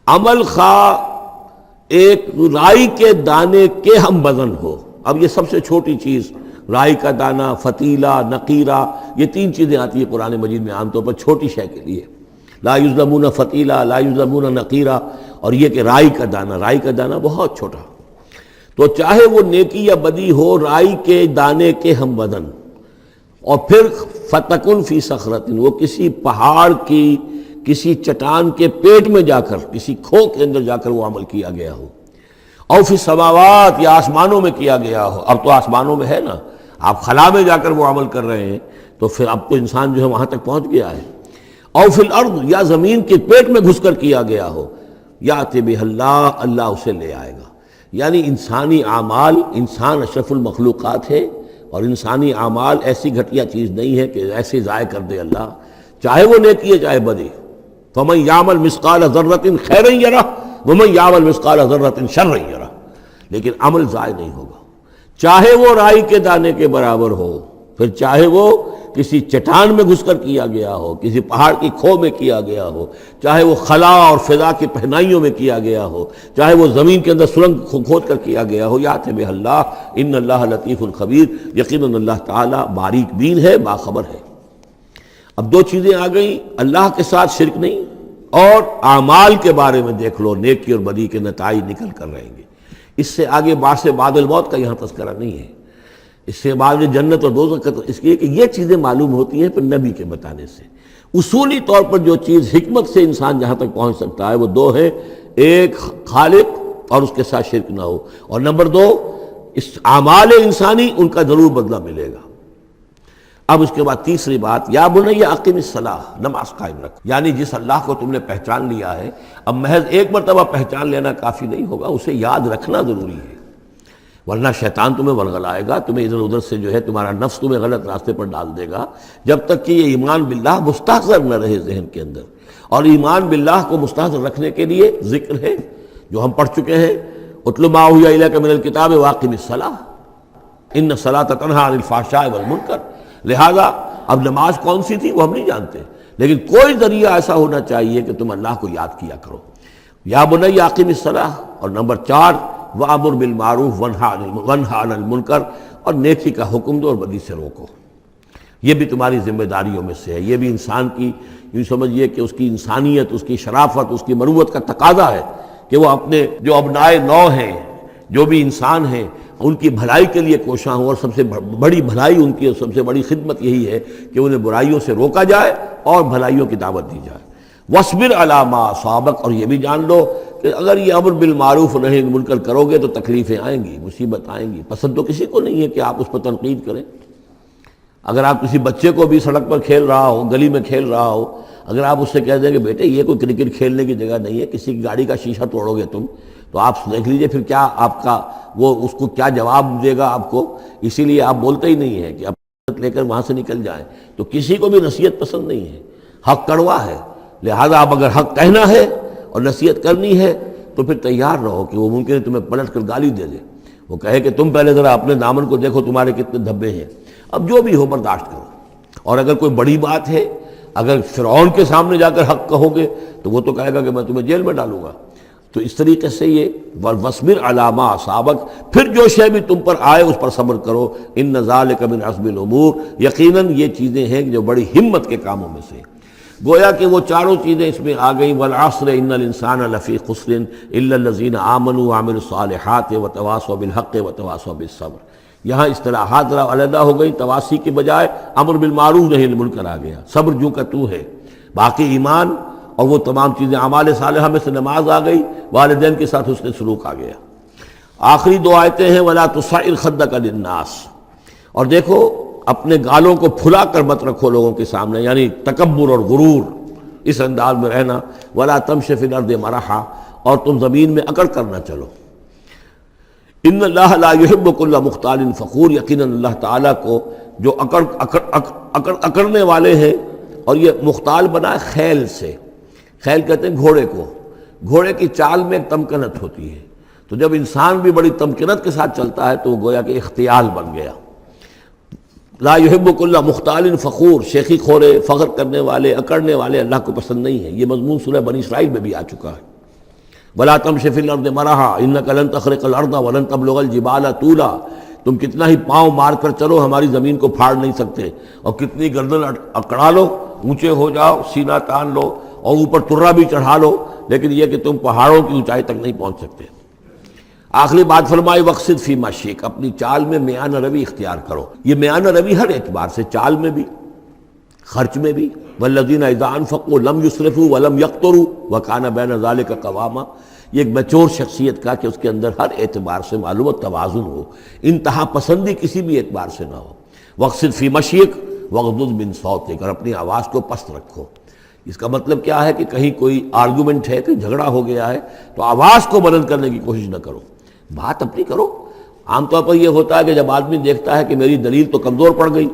عمل خواہ ایک رائی کے دانے کے ہم وزن ہو۔ اب یہ سب سے چھوٹی چیز، رائی کا دانہ، فتیلہ، نقیرہ، یہ 3 چیزیں آتی ہیں قرآن مجید میں عام طور پر چھوٹی شے کے لیے، لا یظلمون فتیلہ، لا یظلمون نقیرہ، اور یہ کہ رائی کا دانہ، رائی کا دانہ بہت چھوٹا، تو چاہے وہ نیکی یا بدی ہو رائی کے دانے کے ہم وزن۔ اور پھر فتکن فی صخرۃ، وہ کسی پہاڑ کی، کسی چٹان کے پیٹ میں جا کر، کسی کھو کے اندر جا کر وہ عمل کیا گیا ہو، او فی السماوات، یا آسمانوں میں کیا گیا ہو۔ اب تو آسمانوں میں ہے نا، آپ خلا میں جا کر وہ عمل کر رہے ہیں تو پھر اب تو انسان جو ہے وہاں تک پہنچ گیا ہے۔ او فی الارض، یا زمین کے پیٹ میں گھس کر کیا گیا ہو، یأتی بہ اللہ، اللہ اسے لے آئے گا۔ یعنی انسانی اعمال، انسان اشرف المخلوقات ہے، اور انسانی اعمال ایسی گھٹیا چیز نہیں ہے کہ ایسے ضائع کر دے اللہ، چاہے وہ نیکی ہے چاہے بدی۔ فمن یعمل مثقال ذرۃ خیرا یرہ ومن یعمل مثقال ذرۃ شرا یرہ، لیکن عمل ضائع نہیں ہوگا، چاہے وہ رائی کے دانے کے برابر ہو، پھر چاہے وہ کسی چٹان میں گھس کر کیا گیا ہو، کسی پہاڑ کی کھو میں کیا گیا ہو، چاہے وہ خلا اور فضا کی پہنائیوں میں کیا گیا ہو، چاہے وہ زمین کے اندر سرنگ کھود کر کیا گیا ہو، یأتی بہ اللہ ان اللہ لطیف خبیر، یقیناً اللہ تعالیٰ باریک بین ہے، باخبر ہے۔ اب دو چیزیں آ گئیں، اللہ کے ساتھ شرک نہیں، اور اعمال کے بارے میں دیکھ لو، نیکی اور بدی کے نتائج نکل کر رہیں گے۔ اس سے آگے بعث بعد الموت کا یہاں تذکرہ نہیں ہے، اس سے بعد جنت اور دوزخ کا، اس لیے کہ یہ چیزیں معلوم ہوتی ہیں پھر نبی کے بتانے سے۔ اصولی طور پر جو چیز حکمت سے انسان جہاں تک پہنچ سکتا ہے وہ دو ہے، ایک خالق اور اس کے ساتھ شرک نہ ہو، اور نمبر دو اس اعمال انسانی ان کا ضرور بدلہ ملے گا۔ اب اس کے بعد تیسری بات، یا بنی اقم الصلاۃ، نماز قائم رکھ، یعنی جس اللہ کو تم نے پہچان لیا ہے، اب محض ایک مرتبہ پہچان لینا کافی نہیں ہوگا، اسے یاد رکھنا ضروری ہے، ورنہ شیطان تمہیں ورغلائے گا، تمہیں ادھر ادھر سے جو ہے تمہارا نفس تمہیں غلط راستے پر ڈال دے گا، جب تک کہ یہ ایمان باللہ مستحضر نہ رہے ذہن کے اندر۔ اور ایمان باللہ کو مستحضر رکھنے کے لیے ذکر ہے جو ہم پڑھ چکے ہیں، اتل ما اوحی الیک من الکتاب واقم الصلاۃ ان الصلاۃ تنہی عن الفحشاء والمنکر۔ لہذا اب نماز کون سی تھی وہ ہم نہیں جانتے، لیکن کوئی ذریعہ ایسا ہونا چاہیے کہ تم اللہ کو یاد کیا کرو۔ یا بنی اقم الصلاۃ، اور نمبر 4 وَأَمُرْ بِالْمَعْرُوفِ وَانْهَ عَنِ الْمُنْكَرِ، اور نیکی کا حکم دو اور بدی سے روکو۔ یہ بھی تمہاری ذمہ داریوں میں سے ہے، یہ بھی انسان کی، یوں سمجھیے کہ اس کی انسانیت، اس کی شرافت، اس کی مروت کا تقاضا ہے کہ وہ اپنے جو ابنائے نو ہیں، جو بھی انسان ہیں، ان کی بھلائی کے لیے کوشاں ہوں، اور سب سے بڑی بھلائی ان کی، سب سے بڑی خدمت یہی ہے کہ انہیں برائیوں سے روکا جائے اور بھلائیوں کی دعوت دی جائے۔ وَاصْبِرْ عَلَىٰ مَا أَصَابَكَ، اور یہ بھی جان لو کہ اگر یہ امر بالمعروف اور نہی عن المنکر کرو گے تو تکلیفیں آئیں گی، مصیبت آئیں گی۔ پسند تو کسی کو نہیں ہے کہ آپ اس پر تنقید کریں۔ اگر آپ کسی بچے کو بھی سڑک پر کھیل رہا ہو، گلی میں کھیل رہا ہو، اگر آپ اس سے کہہ دیں کہ بیٹے یہ کوئی کرکٹ کھیلنے کی جگہ نہیں ہے، کسی کی گاڑی کا شیشہ توڑو گے تم، تو آپ دیکھ لیجئے پھر کیا آپ کا وہ اس کو کیا جواب دے گا آپ کو۔ اسی لیے آپ بولتے ہی نہیں ہیں کہ اب لے کر وہاں سے نکل جائیں۔ تو کسی کو بھی نصیحت پسند نہیں ہے، حق کڑوا ہے، لہذا اب اگر حق کہنا ہے اور نصیحت کرنی ہے تو پھر تیار رہو کہ وہ ممکن ہے تمہیں پلٹ کر گالی دے دے، وہ کہے کہ تم پہلے ذرا اپنے دامن کو دیکھو تمہارے کتنے دھبے ہیں۔ اب جو بھی ہو برداشت کرو، اور اگر کوئی بڑی بات ہے، اگر فرعون کے سامنے جا کر حق کہو گے تو وہ تو کہے گا کہ میں تمہیں جیل میں ڈالوں گا۔ تو اس طریقے سے یہ وَاصْبِرْ عَلَىٰ مَا أَصَابَكَ، پھر جو شے بھی تم پر آئے اس پر صبر کرو، إِنَّ ذَلِكَ مِنْ عَزْمِ الْأُمُورِ، یقیناً یہ چیزیں ہیں جو بڑی ہمت کے کاموں میں سے۔ گویا کہ وہ چاروں چیزیں اس میں آ گئیں، وَالْعَصْرِ إِنَّ الْإِنسَانَ لَفِي خُسْرٍ إِلَّا الَّذِينَ آمَنُوا وَعَمِلُوا الصَّالِحَاتِ وَتَوَاصَوْا بِالْحَقِّ وَتَوَاصَوْا بِالصَّبْرِ۔ یہاں اصطلاحات ذرا علیحدہ ہو گئی، تواصی کے بجائے امر بالمعروف نہی عن المنکر آ گیا، صبر جو کا تو ہے، باقی ایمان اور وہ تمام چیزیں، اعمال صالحہ میں سے نماز آ گئی، والدین کے ساتھ حسن سلوک آ گیا۔ آخری دو آیتیں ہیں وَلَا تُصَعِّرْ خَدَّكَ لِلنَّاسِ، اور دیکھو اپنے گالوں کو پھلا کر مت رکھو لوگوں کے سامنے، یعنی تکبر اور غرور، اس انداز میں رہنا۔ وَلَا تَمْشِ فِي الْأَرْضِ مَرَحًا، اور تم زمین میں اکڑ کر نہ چلو۔ ان اللہ لا يحب كل مختال فخور، یقیناً اللہ تعالیٰ کو جو اکڑنے والے ہیں، اور یہ مختال بنا ہے خیل سے، خیل کہتے ہیں گھوڑے کو، گھوڑے کی چال میں ایک تمکنت ہوتی ہے، تو جب انسان بھی بڑی تمکنت کے ساتھ چلتا ہے تو وہ گویا کہ اختیال بن گیا۔ لا يحب كل مختال فخور، شیخی خورے، فخر کرنے والے، اکڑنے والے اللہ کو پسند نہیں ہے۔ یہ مضمون سورہ بنی اسرائیل میں بھی آ چکا ہے۔ وَلَا تَمْشِ فِي الْأَرْضِ مَرَحًا إِنَّكَ لَن تَخْرِقَ الْأَرْضَ وَلَن تَبْلُغَ الْجِبَالَ طُولًا، تم کتنا ہی پاؤں مار کر چلو ہماری زمین کو پھاڑ نہیں سکتے، اور کتنی گردن اکڑا لو، اونچے ہو جاؤ، سینہ تان لو اور اوپر ترا بھی چڑھا لو، لیکن یہ کہ تم پہاڑوں کی اونچائی تک نہیں پہنچ سکتے۔ آخری بات فرمائی وَاقْصِدْ فِي مَشْيِكَ، اپنی چال میں میانہ روی اختیار کرو۔ یہ میانہ روی ہر اعتبار سے، چال میں بھی، خرچ میں بھی، وَالَّذِينَ إِذَا أَنفَقُوا لَمْ يُسْرِفُوا وَلَمْ يَقْتُرُوا وَكَانَ بَيْنَ ذَلِكَ قَوَامًا، یہ ایک میچور شخصیت کا کہ اس کے اندر ہر اعتبار سے معلوم و توازن ہو، انتہا پسندی کسی بھی اعتبار سے نہ ہو۔ وَاقْصِدْ فِي مَشْيِكَ وغضض من صوتک، اور اپنی آواز کو پست رکھو۔ اس کا مطلب کیا ہے کہ کہیں کوئی آرگومنٹ ہے، کہ جھگڑا ہو گیا ہے تو آواز کو بلند کرنے کی کوشش نہ کرو، بات اپنی کرو۔ عام طور پر یہ ہوتا ہے کہ جب آدمی دیکھتا ہے کہ میری دلیل تو کمزور پڑ گئی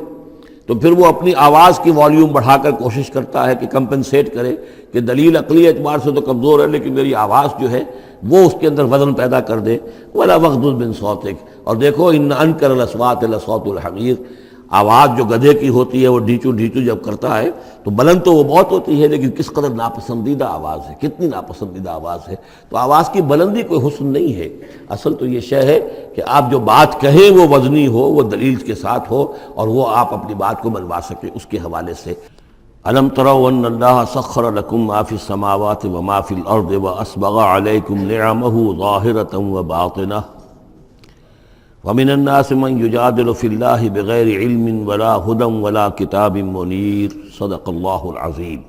تو پھر وہ اپنی آواز کی والیوم بڑھا کر کوشش کرتا ہے کہ کمپنسیٹ کرے کہ دلیل عقلی اعتبار سے تو کمزور ہے لیکن میری آواز جو ہے وہ اس کے اندر وزن پیدا کر دے۔ ولا وغضض من صوتک، اور دیکھو ان انکر الاصوات لصوت الحمیر، آواز جو گدھے کی ہوتی ہے وہ ڈھیچو ڈھیچو جب کرتا ہے تو بلند تو وہ بہت ہوتی ہے لیکن کس قدر ناپسندیدہ آواز ہے، کتنی ناپسندیدہ آواز ہے۔ تو آواز کی بلندی کوئی حسن نہیں ہے، اصل تو یہ شے ہے کہ آپ جو بات کہیں وہ وزنی ہو، وہ دلیل کے ساتھ ہو، اور وہ آپ اپنی بات کو منوا سکیں اس کے حوالے سے۔ الم تروا ان اللہ سخر لکم ما فی السماوات وما فی الارض واسبغ علیکم نعمہ ظاہرۃ وباطنہ ومن الناس من يجادل في الله بغير علم ولا هدى ولا كتاب منير صدق اللہ العظیم۔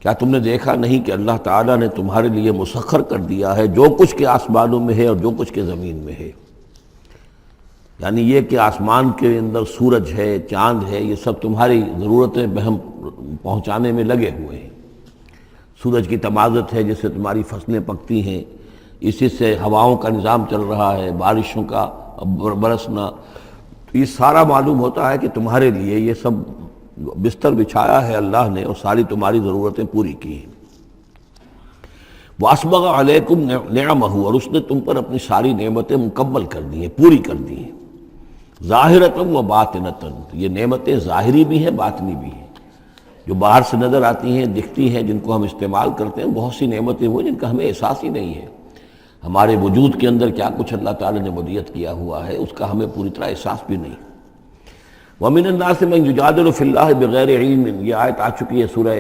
کیا تم نے دیکھا نہیں کہ اللہ تعالیٰ نے تمہارے لیے مسخر کر دیا ہے جو کچھ کے آسمانوں میں ہے اور جو کچھ کے زمین میں ہے، یعنی یہ کہ آسمان کے اندر سورج ہے، چاند ہے، یہ سب تمہاری ضرورتیں بہم پہنچانے میں لگے ہوئے ہیں۔ سورج کی تمازت ہے جس سے تمہاری فصلیں پکتی ہیں، اسی سے ہواؤں کا نظام چل رہا ہے، بارشوں کا برسنا، تو یہ سارا معلوم ہوتا ہے کہ تمہارے لیے یہ سب بستر بچھایا ہے اللہ نے اور ساری تمہاری ضرورتیں پوری کی ہیں۔ وَأَسْبَغَ عَلَيْكُمْ نِعَمَهُ، اور اس نے تم پر اپنی ساری نعمتیں مکمل کر دی ہیں، پوری کر دی ہیں۔ ظاہرۃ و باطنۃ، یہ نعمتیں ظاہری بھی ہیں باطنی بھی ہیں، جو باہر سے نظر آتی ہیں دکھتی ہیں جن کو ہم استعمال کرتے ہیں، بہت سی نعمتیں وہ جن کا ہمیں احساس ہی نہیں ہے، ہمارے وجود کے اندر کیا کچھ اللہ تعالیٰ نے ودیعت کیا ہوا ہے اس کا ہمیں پوری طرح احساس بھی نہیں۔ وَمِنَ النَّاسِ مَن يُجَادِلُ فِي اللَّهِ بِغَيْرِ عِلْمٍ، یہ آیت آ چکی ہے سورہ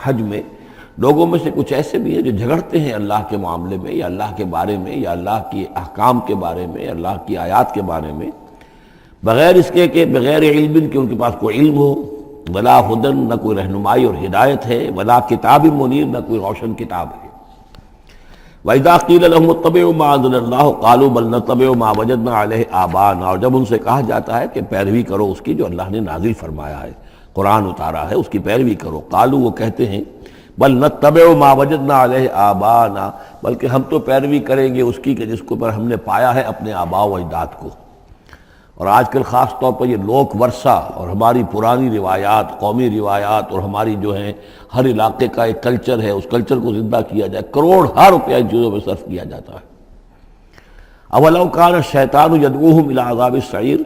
حج میں۔ لوگوں میں سے کچھ ایسے بھی ہیں جو جھگڑتے ہیں اللہ کے معاملے میں یا اللہ کے بارے میں یا اللہ کی احکام کے بارے میں، اللہ کی آیات کے بارے میں، بغیر اس کے کہ بغیر علم کہ ان کے پاس کوئی علم ہو، ولا ہدن، نہ کوئی رہنمائی اور ہدایت ہے، ولا کتاب منیر، نہ کوئی روشن کتاب ہے۔ وَإِذَا قِيلَ لَهُمُ اتَّبِعُوا مَا أَنزَلَ اللَّهُ قَالُوا بَلْ نَتَّبِعُ مَا وَجَدْنَا عَلَيْهِ آبَاءَنَا، اور جب ان سے کہا جاتا ہے کہ پیروی کرو اس کی جو اللہ نے نازل فرمایا ہے، قرآن اتارا ہے، اس کی پیروی کرو۔ قالوا، وہ کہتے ہیں، بل نتبع ما وجدنا علیہ آباءنا، بلکہ ہم تو پیروی کریں گے اس کی کہ جس کو پر ہم نے پایا ہے اپنے آباء و اجداد کو۔ اور آج کل خاص طور پر یہ لوک ورثہ اور ہماری پرانی روایات، قومی روایات، اور ہماری جو ہیں ہر علاقے کا ایک کلچر ہے، اس کلچر کو زندہ کیا جائے، کروڑ ہر روپیہ ان چیزوں میں صرف کیا جاتا ہے۔ اولو کان الشیطان یدعوہم الی عذاب السعیر،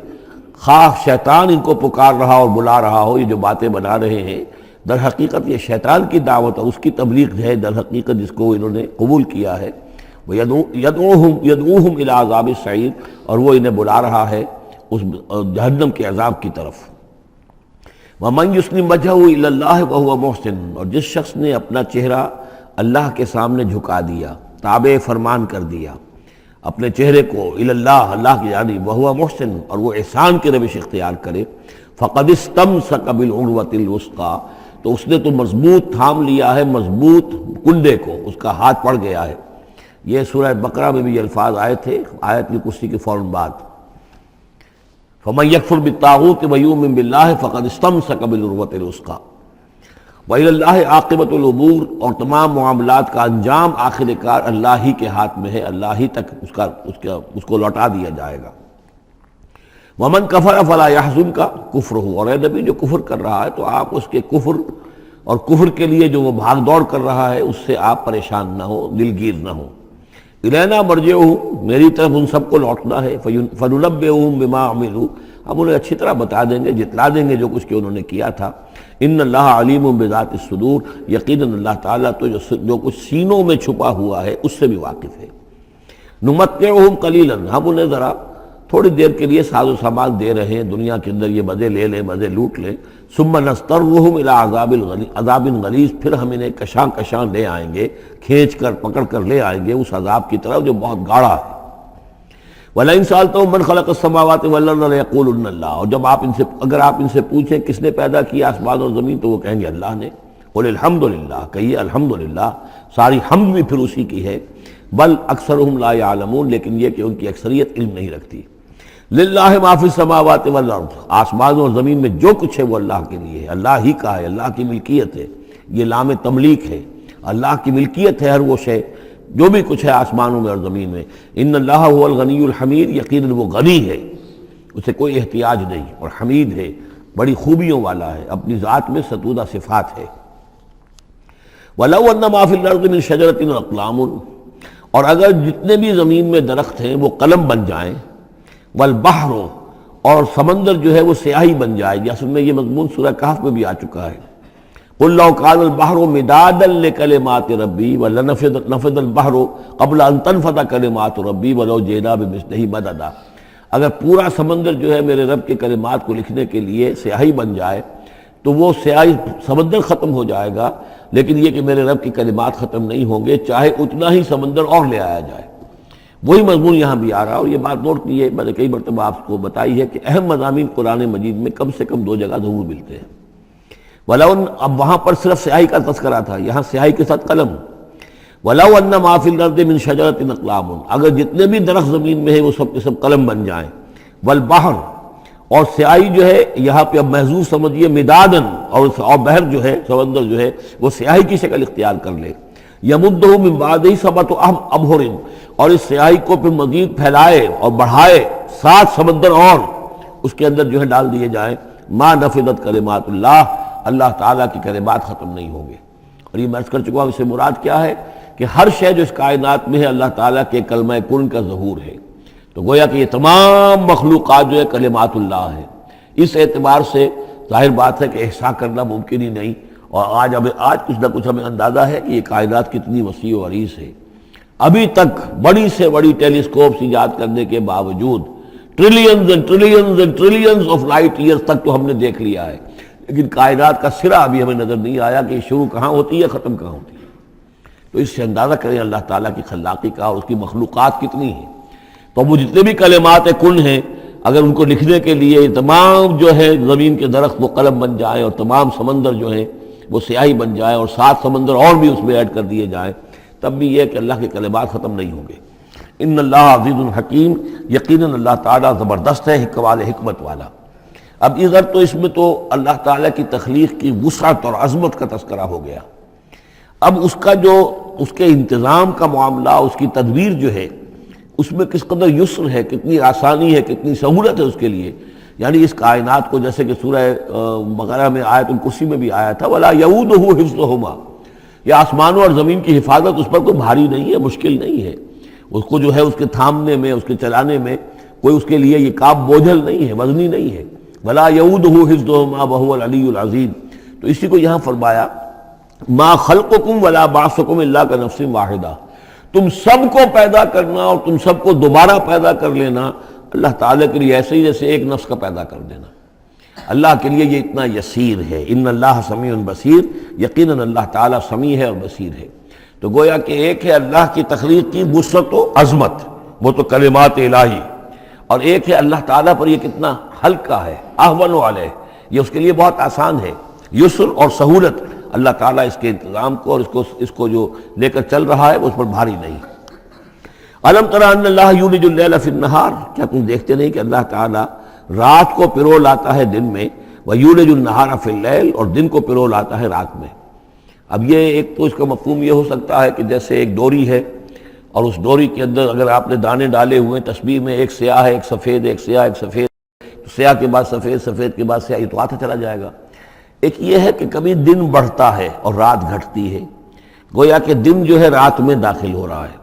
خواہ شیطان ان کو پکار رہا اور بلا رہا ہو، یہ جو باتیں بنا رہے ہیں در حقیقت یہ شیطان کی دعوت اور اس کی تبلیغ ہے در حقیقت، جس کو انہوں نے قبول کیا ہے۔ وہ یدعوہم الی عذاب السعیر، اور وہ انہیں بلا رہا ہے اس جہنم کے عذاب کی طرف۔ وَمَن يُسْلِمْ وَجْهَهُ إِلَى اللَّهِ وَهُوَ مُحْسِنٌ، اور جس شخص نے اپنا چہرہ اللہ کے سامنے جھکا دیا، تابع فرمان کر دیا اپنے چہرے کو الی اللہ، اللہ کی جانب، وَهُوَ مُحْسِنٌ، اور وہ احسان کی روش اختیار کرے، فَقَدِ اسْتَمْسَكَ بِالْعُرْوَةِ الْوُثْقَىٰ، تو اس نے تو مضبوط تھام لیا ہے مضبوط کنڈے کو، اس کا ہاتھ پڑ گیا ہے۔ یہ سورہ بقرہ میں بھی یہ الفاظ آئے تھے آیت الکرسی کے فوراً بعد۔ فَمَن يَكْفُرْ بِالطَّاغُوتِ وَيُؤْمِن بِاللَّهِ فَقَدِ اسْتَمْسَكَ بِالْعُرْوَةِ الْوُثْقَىٰ وَإِلَى اللَّهِ عَاقِبَةُ الْأُمُورِ، اور تمام معاملات کا انجام آخر کار اللہ ہی کے ہاتھ میں ہے، اللہ ہی تک اس کو لوٹا دیا جائے گا۔ وَمَن كَفَرَ فَلَا يَحْزُنكَ كُفْرُهُ، اور اے نبی جو کفر کر رہا ہے تو آپ اس کے کفر اور کفر کے لیے جو وہ بھاگ دوڑ کر رہا ہے اس سے آپ پریشان نہ ہو، دلگیر نہ ہو۔ الینا مرجعہم، میری طرف ان سب کو لوٹنا ہے، فننبئہم بما عملوا، ہم انہیں اچھی طرح بتا دیں گے، جتلا دیں گے جو کچھ کہ انہوں نے کیا تھا۔ ان اللہ علیم بذات الصدور، یقیناً اللہ تعالیٰ تو جو کچھ سینوں میں چھپا ہوا ہے اس سے بھی واقف ہے۔ نمتعہم قلیلا، ہم انہیں ذرا تھوڑی دیر کے لیے ساز و سامان دے رہے ہیں، دنیا کے اندر یہ مزے لے لیں، مزے لوٹ لیں۔ ثم نضطرہم الی عذاب غلیظ، پھر ہم انہیں کشاں کشاں لے آئیں گے، کھینچ کر پکڑ کر لے آئیں گے اس عذاب کی طرف جو بہت گاڑا ہے۔ وَلَئِن سَأَلْتَهُم مَّن خَلَقَ السَّمَاوَاتِ وَالْأَرْضَ لَيَقُولُنَّ اللَّهُ، اور جب اگر آپ ان سے پوچھیں کس نے پیدا کیا آسمان اور زمین تو وہ کہیں گے اللہ نے۔ قُلِ الْحَمْدُ لِلَّهِ، کہیے الحمدللہ، ساری حمد بھی پھر اسی کی ہے۔ بل اکثرہم لا یعلمون، لیکن یہ کہ ان کی اکثریت علم نہیں رکھتی۔ للہ ما فی السماوات والارض، آسمان اور زمین میں جو کچھ ہے وہ اللہ کے لیے ہے، اللہ ہی کا ہے، اللہ کی ملکیت ہے، یہ لام تملیک ہے، اللہ کی ملکیت ہے ہر وہ شے جو بھی کچھ ہے آسمانوں میں اور زمین میں۔ ان اللہ هو الغنی الحمید، یقیناً وہ غنی ہے، اسے کوئی احتیاج نہیں، اور حمید ہے، بڑی خوبیوں والا ہے، اپنی ذات میں ستودہ صفات ہے۔ وَلَوْ أَنَّ مَا فِي الْأَرْضِ مِنْ شَجَرَةٍ أَقْلَامٌ، اور اگر جتنے بھی زمین میں درخت ہیں وہ قلم بن جائیں، والبحر، اور سمندر جو ہے وہ سیاہی بن جائے، جیسے میں یہ مضمون سورہ کہف میں بھی آ چکا ہے۔ قُلْ لَوْ كَانَ الْبَحْرُ مِدَادًا لِكَلِمَاتِ رَبِّي وَلَنَفِدَ الْبَحْرُ قَبْلَ أَن تَنفَدَ كَلِمَاتُ رَبِّي وَلَوْ جِئْنَا بِمِثْلِهِ مَدَدًا، اگر پورا سمندر جو ہے میرے رب کے کلمات کو لکھنے کے لیے سیاہی بن جائے تو وہ سیاہی سمندر ختم ہو جائے گا، لیکن یہ کہ میرے رب کے کلمات ختم نہیں ہوں گے چاہے اتنا ہی سمندر اور لے آیا جائے۔ وہی مضمون یہاں بھی آ رہا، اور یہ بات نوٹ کی ہے، میں نے کئی مرتبہ آپ کو بتائی ہے کہ اہم مضامین قرآن مجید میں کم سے کم دو جگہ ضرور ملتے ہیں۔ وَلَوْ، اب وہاں پر صرف سیاہی کا تذکرہ تھا، یہاں سیاہی کے ساتھ قلم۔ وَلَوْ أَنَّ مَا فِي الْأَرْضِ مِنْ شَجَرَةٍ أَقْلَامٌ، اگر جتنے بھی درخت زمین میں ہیں وہ سب کے سب قلم بن جائیں۔ والبحر، اور سیاہی جو ہے یہاں پہ اب محظوظ سمجھیے مدادن، اور بحر جو ہے سمندر جو ہے وہ سیاہی کی شکل اختیار کر لے۔ یمدہ من بعدہ سبعۃ ابحر، اور اس سیاہی کو پھر مزید پھیلائے اور بڑھائے 7 سمندر اور اس کے اندر جو ہے ڈال دیے جائیں، ما نفدت کلمات اللہ، اللہ تعالیٰ کی کلمات ختم نہیں ہوں گے۔ اور یہ میں عرض کر چکا ہوں، اس سے مراد کیا ہے کہ ہر شے جو اس کائنات میں ہے اللہ تعالیٰ کے کلمہ کن کا ظہور ہے، تو گویا کہ یہ تمام مخلوقات جو ہے کلمات اللہ ہے۔ اس اعتبار سے ظاہر بات ہے کہ احصاء کرنا ممکن ہی نہیں، اور آج کچھ نہ کچھ ہمیں اندازہ ہے کہ یہ کائنات کتنی وسیع و عریض ہے۔ ابھی تک بڑی سے بڑی ٹیلیسکوپس ایجاد کرنے کے باوجود trillions and trillions and trillions of light years تک تو ہم نے دیکھ لیا ہے، لیکن کائنات کا سرا ابھی ہمیں نظر نہیں آیا کہ شروع کہاں ہوتی ہے ختم کہاں ہوتی ہے۔ تو اس سے اندازہ کریں اللہ تعالیٰ کی خلاقی کا اور اس کی مخلوقات کتنی ہیں۔ تو وہ جتنے بھی کلمات کن ہیں، اگر ان کو لکھنے کے لیے تمام جو ہے زمین کے درخت وہ قلم بن جائیں، اور تمام سمندر جو ہیں وہ سیاہی بن جائے، اور 7 سمندر اور بھی اس میں ایڈ کر دیے جائیں، تب بھی یہ کہ اللہ کے کلمات ختم نہیں ہوں گے۔ ان اللہ عزیز الحکیم، یقیناً اللہ تعالیٰ زبردست ہے، حکمت والا۔ اب ادھر تو اس میں تو اللہ تعالیٰ کی تخلیق کی وسعت اور عظمت کا تذکرہ ہو گیا، اب اس کا جو اس کے انتظام کا معاملہ، اس کی تدبیر جو ہے اس میں کس قدر یسر ہے، کتنی آسانی ہے، کتنی سہولت ہے اس کے لیے۔ یعنی اس کائنات کو جیسے کہ سورہ بقرہ میں آیت الکرسی میں بھی آیا تھا، وَلَا يَئُودُهُ حِفْظُهُمَا، یہ آسمانوں اور زمین کی حفاظت اس پر کوئی بھاری نہیں ہے، مشکل نہیں ہے، اس کو جو ہے اس کے تھامنے میں، اس کے چلانے میں کوئی اس کے لیے یہ کام بوجھل نہیں ہے، وزنی نہیں ہے۔ وَلَا يَئُودُهُ حِفْظُهُمَا وَهُوَ الْعَلِيُّ الْعَظِيمُ، تو اسی کو یہاں فرمایا مَا خَلْقُكُمْ وَلَا بَعْثُكُمْ إِلَّا كَنَفْسٍ وَاحِدَةٍ، تم سب کو پیدا کرنا اور تم سب کو دوبارہ پیدا کر لینا اللہ تعالیٰ کے لیے ایسے ہی جیسے ایک نفس کا پیدا کر دینا، اللہ کے لیے یہ اتنا یسیر ہے۔ ان اللہ سمیع بصیر، یقیناً اللہ تعالیٰ سمیع ہے اور بصیر ہے۔ تو گویا کہ ایک ہے اللہ کی تخلیق کی وسعت و عظمت، وہ تو کلمات الہی، اور ایک ہے اللہ تعالیٰ پر یہ کتنا ہلکا ہے، اہون علیہ، یہ اس کے لیے بہت آسان ہے، یسر اور سہولت اللہ تعالیٰ اس کے انتظام کو اور اس کو جو لے کر چل رہا ہے اس پر بھاری نہیں۔ الم تری ان اللہ یولج اللیل فی النہار، کیا تم دیکھتے نہیں کہ اللہ تعالیٰ رات کو پرو لاتا ہے دن میں، ویولج النہار فی اللیل، اور دن کو پرو لاتا ہے رات میں۔ اب یہ ایک تو اس کا مفہوم یہ ہو سکتا ہے کہ جیسے ایک ڈوری ہے، اور اس ڈوری کے اندر اگر آپ نے دانے ڈالے ہوئے تسبیح میں، ایک سیاہ ہے ایک سفید، ایک سیاہ ایک سفید، تو سیاہ کے بعد سفید، سفید کے بعد سیاہ، یہ تو آتا چلا جائے گا۔ ایک یہ ہے کہ کبھی دن بڑھتا ہے اور رات گھٹتی ہے، گویا کہ دن جو ہے رات میں داخل ہو رہا ہے،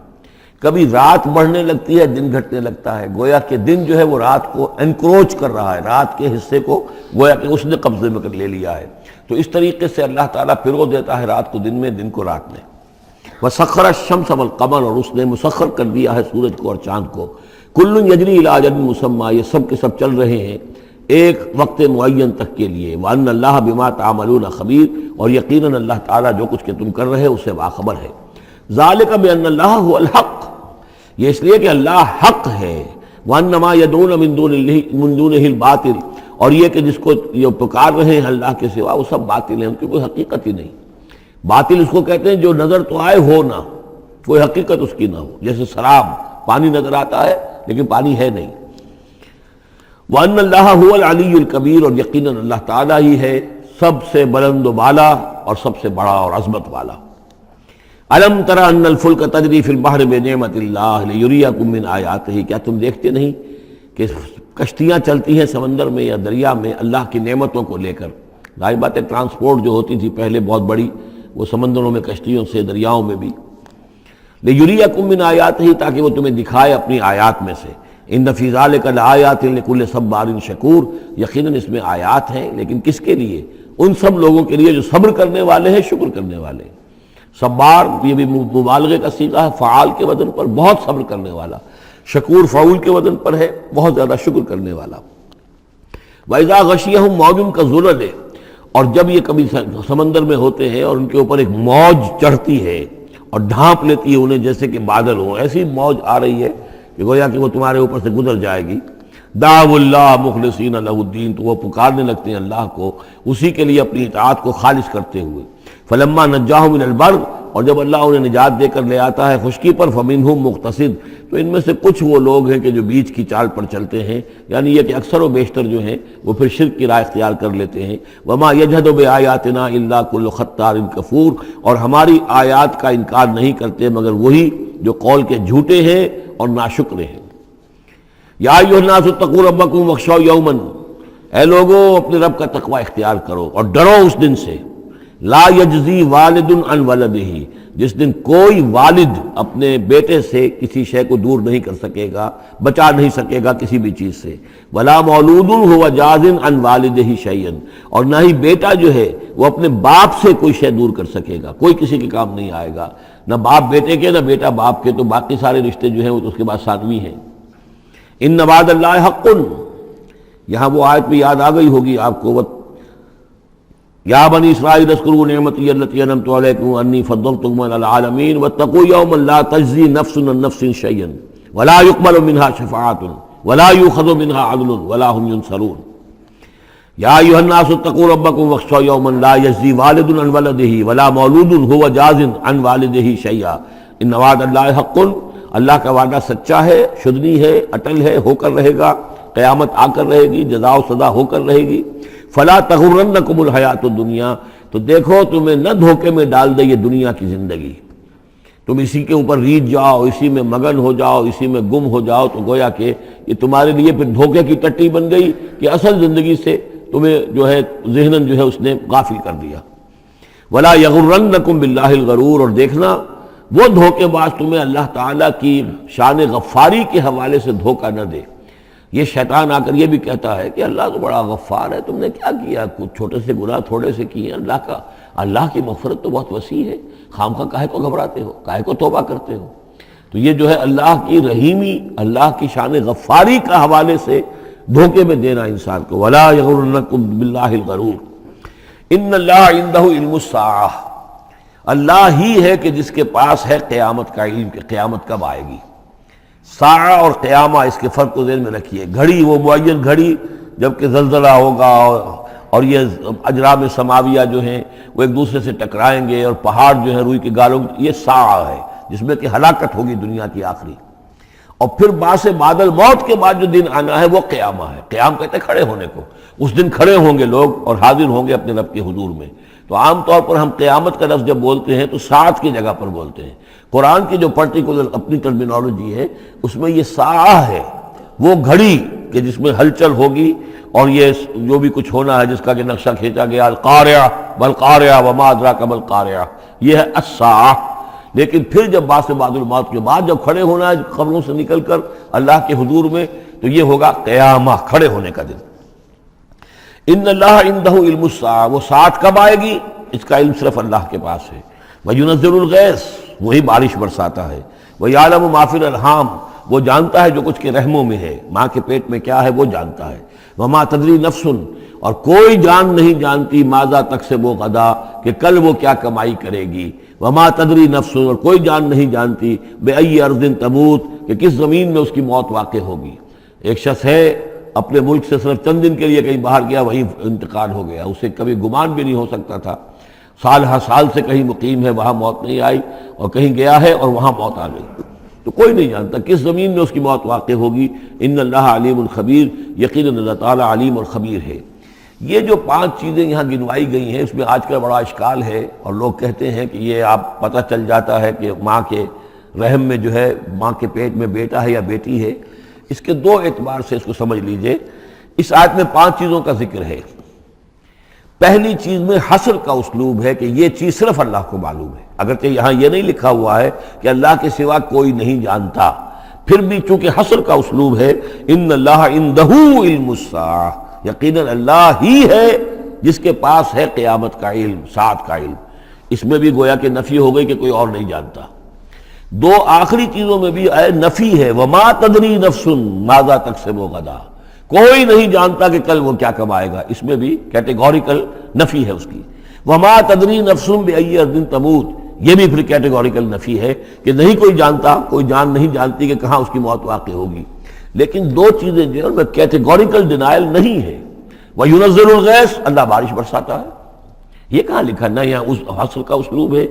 کبھی رات بڑھنے لگتی ہے دن گھٹنے لگتا ہے، گویا کہ دن جو ہے وہ رات کو انکروچ کر رہا ہے، رات کے حصے کو گویا کہ اس نے قبضے میں کر لے لیا ہے۔ تو اس طریقے سے اللہ تعالیٰ پرو دیتا ہے رات کو دن میں، دن کو رات میں۔ وَسَخَّرَ الشَّمْسَ وَالْقَمَرَ، اور اس نے مسخر کر دیا ہے سورج کو اور چاند کو، كُلٌّ يَجْرِي إِلَىٰ أَجَلٍ مُّسَمًّى، یہ سب کے سب چل رہے ہیں ایک وقت معین تک کے لیے۔ وَأَنَّ اللَّهَ بِمَا تَعْمَلُونَ خَبِيرٌ، اور یقیناً اللہ تعالیٰ جو کچھ کہ تم کر رہے ہو اسے باخبر ہے۔ ذَلِكَ بِأَنَّ اللَّهَ هُوَ الْحَقُّ، یہ اس لیے کہ اللہ حق ہے۔ وَأَنَّ مَا يَدْعُونَ مِن دُونِهِ الْبَاطِلُ، اور یہ کہ جس کو یہ پکار رہے ہیں اللہ کے سوا وہ سب باطل ہیں، ان کی کوئی حقیقت ہی نہیں۔ باطل اس کو کہتے ہیں جو نظر تو آئے ہو نہ، کوئی حقیقت اس کی نہ ہو، جیسے سراب، پانی نظر آتا ہے لیکن پانی ہے نہیں۔ وَأَنَّ اللَّهَ هُوَ الْعَلِيُّ الْكَبِيرُ، اور یقیناً اللہ تعالیٰ ہی ہے سب سے بلند و بالا اور سب سے بڑا اور عظمت والا۔ أَلَمْ تَرَ أَنَّ الْفُلْكَ تَجْرِي فِي الْبَحْرِ بِنِعْمَتِ اللَّهِ لِيُرِيَكُم مِّنْ آيَاتِهِ، کیا تم دیکھتے نہیں کہ کشتیاں چلتی ہیں سمندر میں یا دریا میں اللہ کی نعمتوں کو لے کر؟ ظاہر بات ہے ٹرانسپورٹ جو ہوتی تھی پہلے بہت بڑی، وہ سمندروں میں کشتیوں سے، دریاؤں میں بھی۔ لِيُرِيَكُم مِّنْ آيَاتِهِ، تاکہ وہ تمہیں دکھائے اپنی آیات میں سے۔ ان فی ذلک لآیات لکل صبار شکور، یقیناً اس میں آیات ہیں، لیکن کس کے لیے؟ ان سب لوگوں کے لیے جو صبر کرنے والے ہیں، شکر کرنے والے ہیں۔ صبار یہ بھی مبالغے کا صیغہ ہے، فعال کے وزن پر، بہت صبر کرنے والا۔ شکور فعول کے وزن پر ہے، بہت زیادہ شکر کرنے والا۔ وَإِذَا غَشِيَهُم مَّوْجٌ كَالظُّلَلِ، اور جب یہ کبھی سمندر میں ہوتے ہیں اور ان کے اوپر ایک موج چڑھتی ہے اور ڈھانپ لیتی ہے انہیں جیسے کہ بادل ہوں، ایسی موج آ رہی ہے کہ گویا کہ وہ تمہارے اوپر سے گزر جائے گی۔ دعوا اللہ مخلصین لہ الدین، تو وہ پکارنے لگتے ہیں اللہ کو اسی کے لیے اپنی اطاعت کو خالص کرتے ہوئے۔ فلما نجاہم من البر، اور جب اللہ انہیں نجات دے کر لے آتا ہے خشکی پر، فمنہم مقتصد، تو ان میں سے کچھ وہ لوگ ہیں کہ جو بیچ کی چال پر چلتے ہیں، یعنی یہ کہ اکثر و بیشتر جو ہیں وہ پھر شرک کی راہ اختیار کر لیتے ہیں۔ وما یجحد بآیاتنا الا کل ختار کفور، اور ہماری آیات کا انکار نہیں کرتے مگر وہی جو قول کے جھوٹے ہیں اور ناشکر ہیں۔ یا ایھا الناس اتقوا ربکم واخشوا یوما، اے لوگو اپنے رب کا تقوی اختیار کرو اور ڈرو اس دن سے، لا یجزی والد عن ولدہ، جس دن کوئی والد اپنے بیٹے سے کسی شے کو دور نہیں کر سکے گا، بچا نہیں سکے گا کسی بھی چیز سے، ولا مولود هو جاز عن والدہ شیئا، اور نہ ہی بیٹا جو ہے وہ اپنے باپ سے کوئی شے دور کر سکے گا، کوئی کسی کے کام نہیں آئے گا، نہ باپ بیٹے کے نہ بیٹا باپ کے، تو باقی سارے رشتے جو ہیں وہ تو اس کے بعد ثانوی ہیں۔ ان وعد اللہ حق، یہاں وہ آیت بھی یاد آ گئی ہوگی آپ کو، یا بنی اسرائیل اذکروا نعمتی التی انعمت علیکم انی فضلتکم علی العالمین واتقوا یوما لا تجزی نفس عن نفس شیئا ولا یقبل منها شفاعۃ ولا یؤخذ منها عدل ولا هم ينصرون۔ یا ایھا الناس اتقوا ربکم واخشوا یوما لا یجزی والد عن ولدہ ولا مولود هو جاز عن والدہ شیئا ان وعد اللہ حق، اللہ کا وعدہ سچا ہے، شدنی ہے، اٹل ہے، ہو کر رہے گا، قیامت آ کر رہے گی، جزا و سزا ہو کر رہے گی۔ فلا تغرنکم الحیات الدنیا، تو دیکھو تمہیں نہ دھوکے میں ڈال دے یہ دنیا کی زندگی، تم اسی کے اوپر ریجھ جاؤ، اسی میں مگن ہو جاؤ، اسی میں گم ہو جاؤ، تو گویا کہ یہ تمہارے لیے پھر دھوکے کی ٹٹی بن گئی کہ اصل زندگی سے تمہیں جو ہے ذہناً جو ہے اس نے غافل کر دیا۔ ولا یغرنکم باللہ الغرور، اور دیکھنا وہ دھوکے باز تمہیں اللہ تعالیٰ کی شان غفاری کے حوالے سے دھوکہ نہ دے۔ یہ شیطان آ کر یہ بھی کہتا ہے کہ اللہ تو بڑا غفار ہے، تم نے کیا کیا، کچھ چھوٹے سے گناہ تھوڑے سے کیے، اللہ کی مغفرت تو بہت وسیع ہے، خامخواہ کاہے کو گھبراتے ہو، کاہے کو توبہ کرتے ہو۔ تو یہ جو ہے اللہ کی رحیمی، اللہ کی شان غفاری کا حوالے سے دھوکے میں دینا انسان کو۔ ولا یغرنکم باللہ الغرور ان اللہ عندہ علم الساعہ، اللہ ہی ہے کہ جس کے پاس ہے قیامت کا علم کہ قیامت کب آئے گی۔ ساعہ اور قیامہ، اس کے فرق کو ذہن میں رکھیے۔ گھڑی وہ معین گھڑی جبکہ زلزلہ ہوگا اور یہ اجرام سماویہ جو ہیں وہ ایک دوسرے سے ٹکرائیں گے اور پہاڑ جو ہے روئی کی گالوں، یہ ساعہ ہے جس میں کہ ہلاکت ہوگی دنیا کی آخری۔ اور پھر باس بادل موت کے بعد جو دن آنا ہے وہ قیامہ ہے۔ قیام کہتے ہیں کھڑے ہونے کو، اس دن کھڑے ہوں گے لوگ اور حاضر ہوں گے اپنے رب کے حضور میں۔ تو عام طور پر ہم قیامت کا لفظ جب بولتے ہیں تو ساعت کی جگہ پر بولتے ہیں۔ قرآن کی جو پرٹیکولر اپنی ٹرمینالوجی ہے اس میں یہ ساعہ ہے، وہ گھڑی کہ جس میں ہلچل ہوگی اور یہ جو بھی کچھ ہونا ہے جس کا کہ نقشہ کھینچا گیا، القاریہ والقاریہ وما ادراک ما القاریہ، یہ ہے الساعہ۔ لیکن پھر جب باس بعد الموت کے بعد جب کھڑے ہونا ہے قبروں سے نکل کر اللہ کے حضور میں، تو یہ ہوگا قیامہ، کھڑے ہونے کا دن۔ ان اللہ عندہ علم الساعہ، وہ ساعت کب آئے گی اس کا علم صرف اللہ کے پاس ہے۔ وَيُنَزِّلُ الْغَيْثَ، وہی بارش برساتا ہے۔ وَيَعْلَمُ مَا فِي الْأَرْحَامِ، وہ جانتا ہے جو کچھ کے رحموں میں ہے، ماں کے پیٹ میں کیا ہے وہ جانتا ہے۔ وَمَا تَدْرِي نَفْسٌ، اور کوئی جان نہیں جانتی ماذا تکسب غدا، کہ کل وہ کیا کمائی کرے گی۔ وَمَا تَدْرِي نَفْسٌ، اور کوئی جان نہیں جانتی بِأَيِّ أَرْضٍ تَمُوتُ، کہ کس زمین میں اس کی موت واقع ہوگی۔ ایک شخص ہے اپنے ملک سے صرف چند دن کے لیے کہیں باہر گیا، وہیں انتقال ہو گیا، اسے کبھی گمان بھی نہیں ہو سکتا تھا۔ سال ہر سال سے کہیں مقیم ہے، وہاں موت نہیں آئی، اور کہیں گیا ہے اور وہاں موت آ گئی۔ تو کوئی نہیں جانتا کس زمین میں اس کی موت واقع ہوگی. ان اللہ علیم الخبیر، یقیناً اللہ تعالیٰ علیم اور خبیر ہے. یہ جو 5 چیزیں یہاں گنوائی گئی ہیں، اس میں آج کل بڑا اشکال ہے، اور لوگ کہتے ہیں کہ یہ آپ پتہ چل جاتا ہے کہ ماں کے رحم میں جو ہے، ماں کے پیٹ میں بیٹا ہے یا بیٹی ہے. اس کے 2 اعتبار سے اس کو سمجھ لیجئے. اس آیت میں 5 چیزوں کا ذکر ہے. پہلی چیز میں حصر کا اسلوب ہے کہ یہ چیز صرف اللہ کو معلوم ہے، اگرچہ یہاں یہ نہیں لکھا ہوا ہے کہ اللہ کے سوا کوئی نہیں جانتا، پھر بھی چونکہ حصر کا اسلوب ہے. ان اللہ عندہ علم الساعہ، یقیناً اللہ ہی ہے جس کے پاس ہے قیامت کا علم، ساعت کا علم. اس میں بھی گویا کہ نفی ہو گئی کہ کوئی اور نہیں جانتا. 2 آخری چیزوں میں بھی نفی ہے، وما تدری نفس ماذا تکسب غدا، کوئی نہیں جانتا کہ کل وہ کیا کمائے گا. اس میں بھی کیٹیگوریکل نفی ہے اس کی. وما تدری نفس بأی ارض تموت، یہ بھی پھر کیٹیگوریکل نفی ہے کہ نہیں کوئی جانتا، کوئی جان نہیں جانتی کہ کہاں اس کی موت واقع ہوگی. لیکن 2 چیزیں جو ہے کیٹیگوریکل ڈینائل نہیں ہے. وَيُنَزِّلُ الْغَيْثَ، اللہ بارش برساتا ہے. یہ کہاں لکھا؟ نہ یہاں اس حصر کا اسلوب ہے،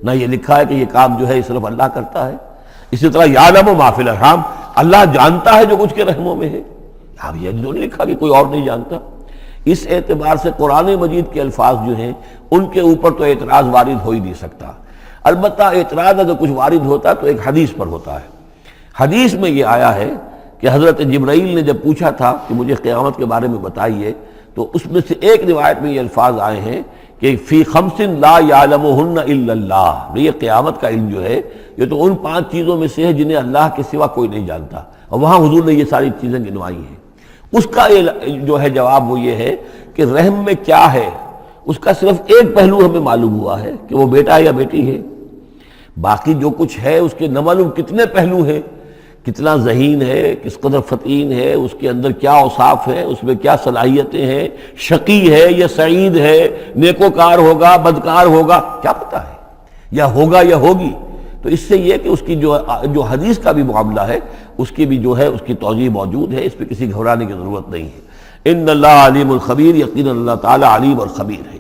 نہ یہ لکھا ہے کہ یہ کام جو ہے صرف اللہ کرتا ہے. اسی طرح یعلم ما فی الارحام، اللہ جانتا ہے جو کچھ کے رحموں میں ہے. اب یہ جو نہیں لکھا کہ کوئی اور نہیں جانتا. اس اعتبار سے قرآن مجید کے الفاظ جو ہیں ان کے اوپر تو اعتراض وارد ہو ہی نہیں سکتا. البتہ اعتراض اگر کچھ وارد ہوتا تو ایک حدیث پر ہوتا ہے. حدیث میں یہ آیا ہے کہ حضرت جبرائیل نے جب پوچھا تھا کہ مجھے قیامت کے بارے میں بتائیے، تو اس میں سے ایک روایت میں یہ الفاظ آئے ہیں کہ فی 5 لا یعلمہن الا اللہ. یہ قیامت کا علم جو ہے یہ تو ان 5 چیزوں میں سے ہے جنہیں اللہ کے سوا کوئی نہیں جانتا، اور وہاں حضور نے یہ ساری چیزیں گنوائی ہیں. اس کا جو ہے جواب وہ یہ ہے کہ رحم میں کیا ہے اس کا صرف ایک پہلو ہمیں معلوم ہوا ہے کہ وہ بیٹا یا بیٹی ہے. باقی جو کچھ ہے اس کے نہ معلوم کتنے پہلو ہیں، کتنا ذہین ہے، کس قدر فطین ہے، اس کے اندر کیا اوصاف ہے، اس میں کیا صلاحیتیں ہیں، شقی ہے یا سعید ہے، نیکوکار ہوگا بدکار ہوگا، کیا پتہ ہے، یا ہوگا یا ہوگی. تو اس سے یہ کہ اس کی جو حدیث کا بھی معاملہ ہے اس کی بھی جو ہے اس کی توضیح موجود ہے، اس پہ کسی گھبرانے کی ضرورت نہیں ہے. ان اللہ علیم الخبیر، یقیناً اللہ تعالی علیم اور خبیر ہے.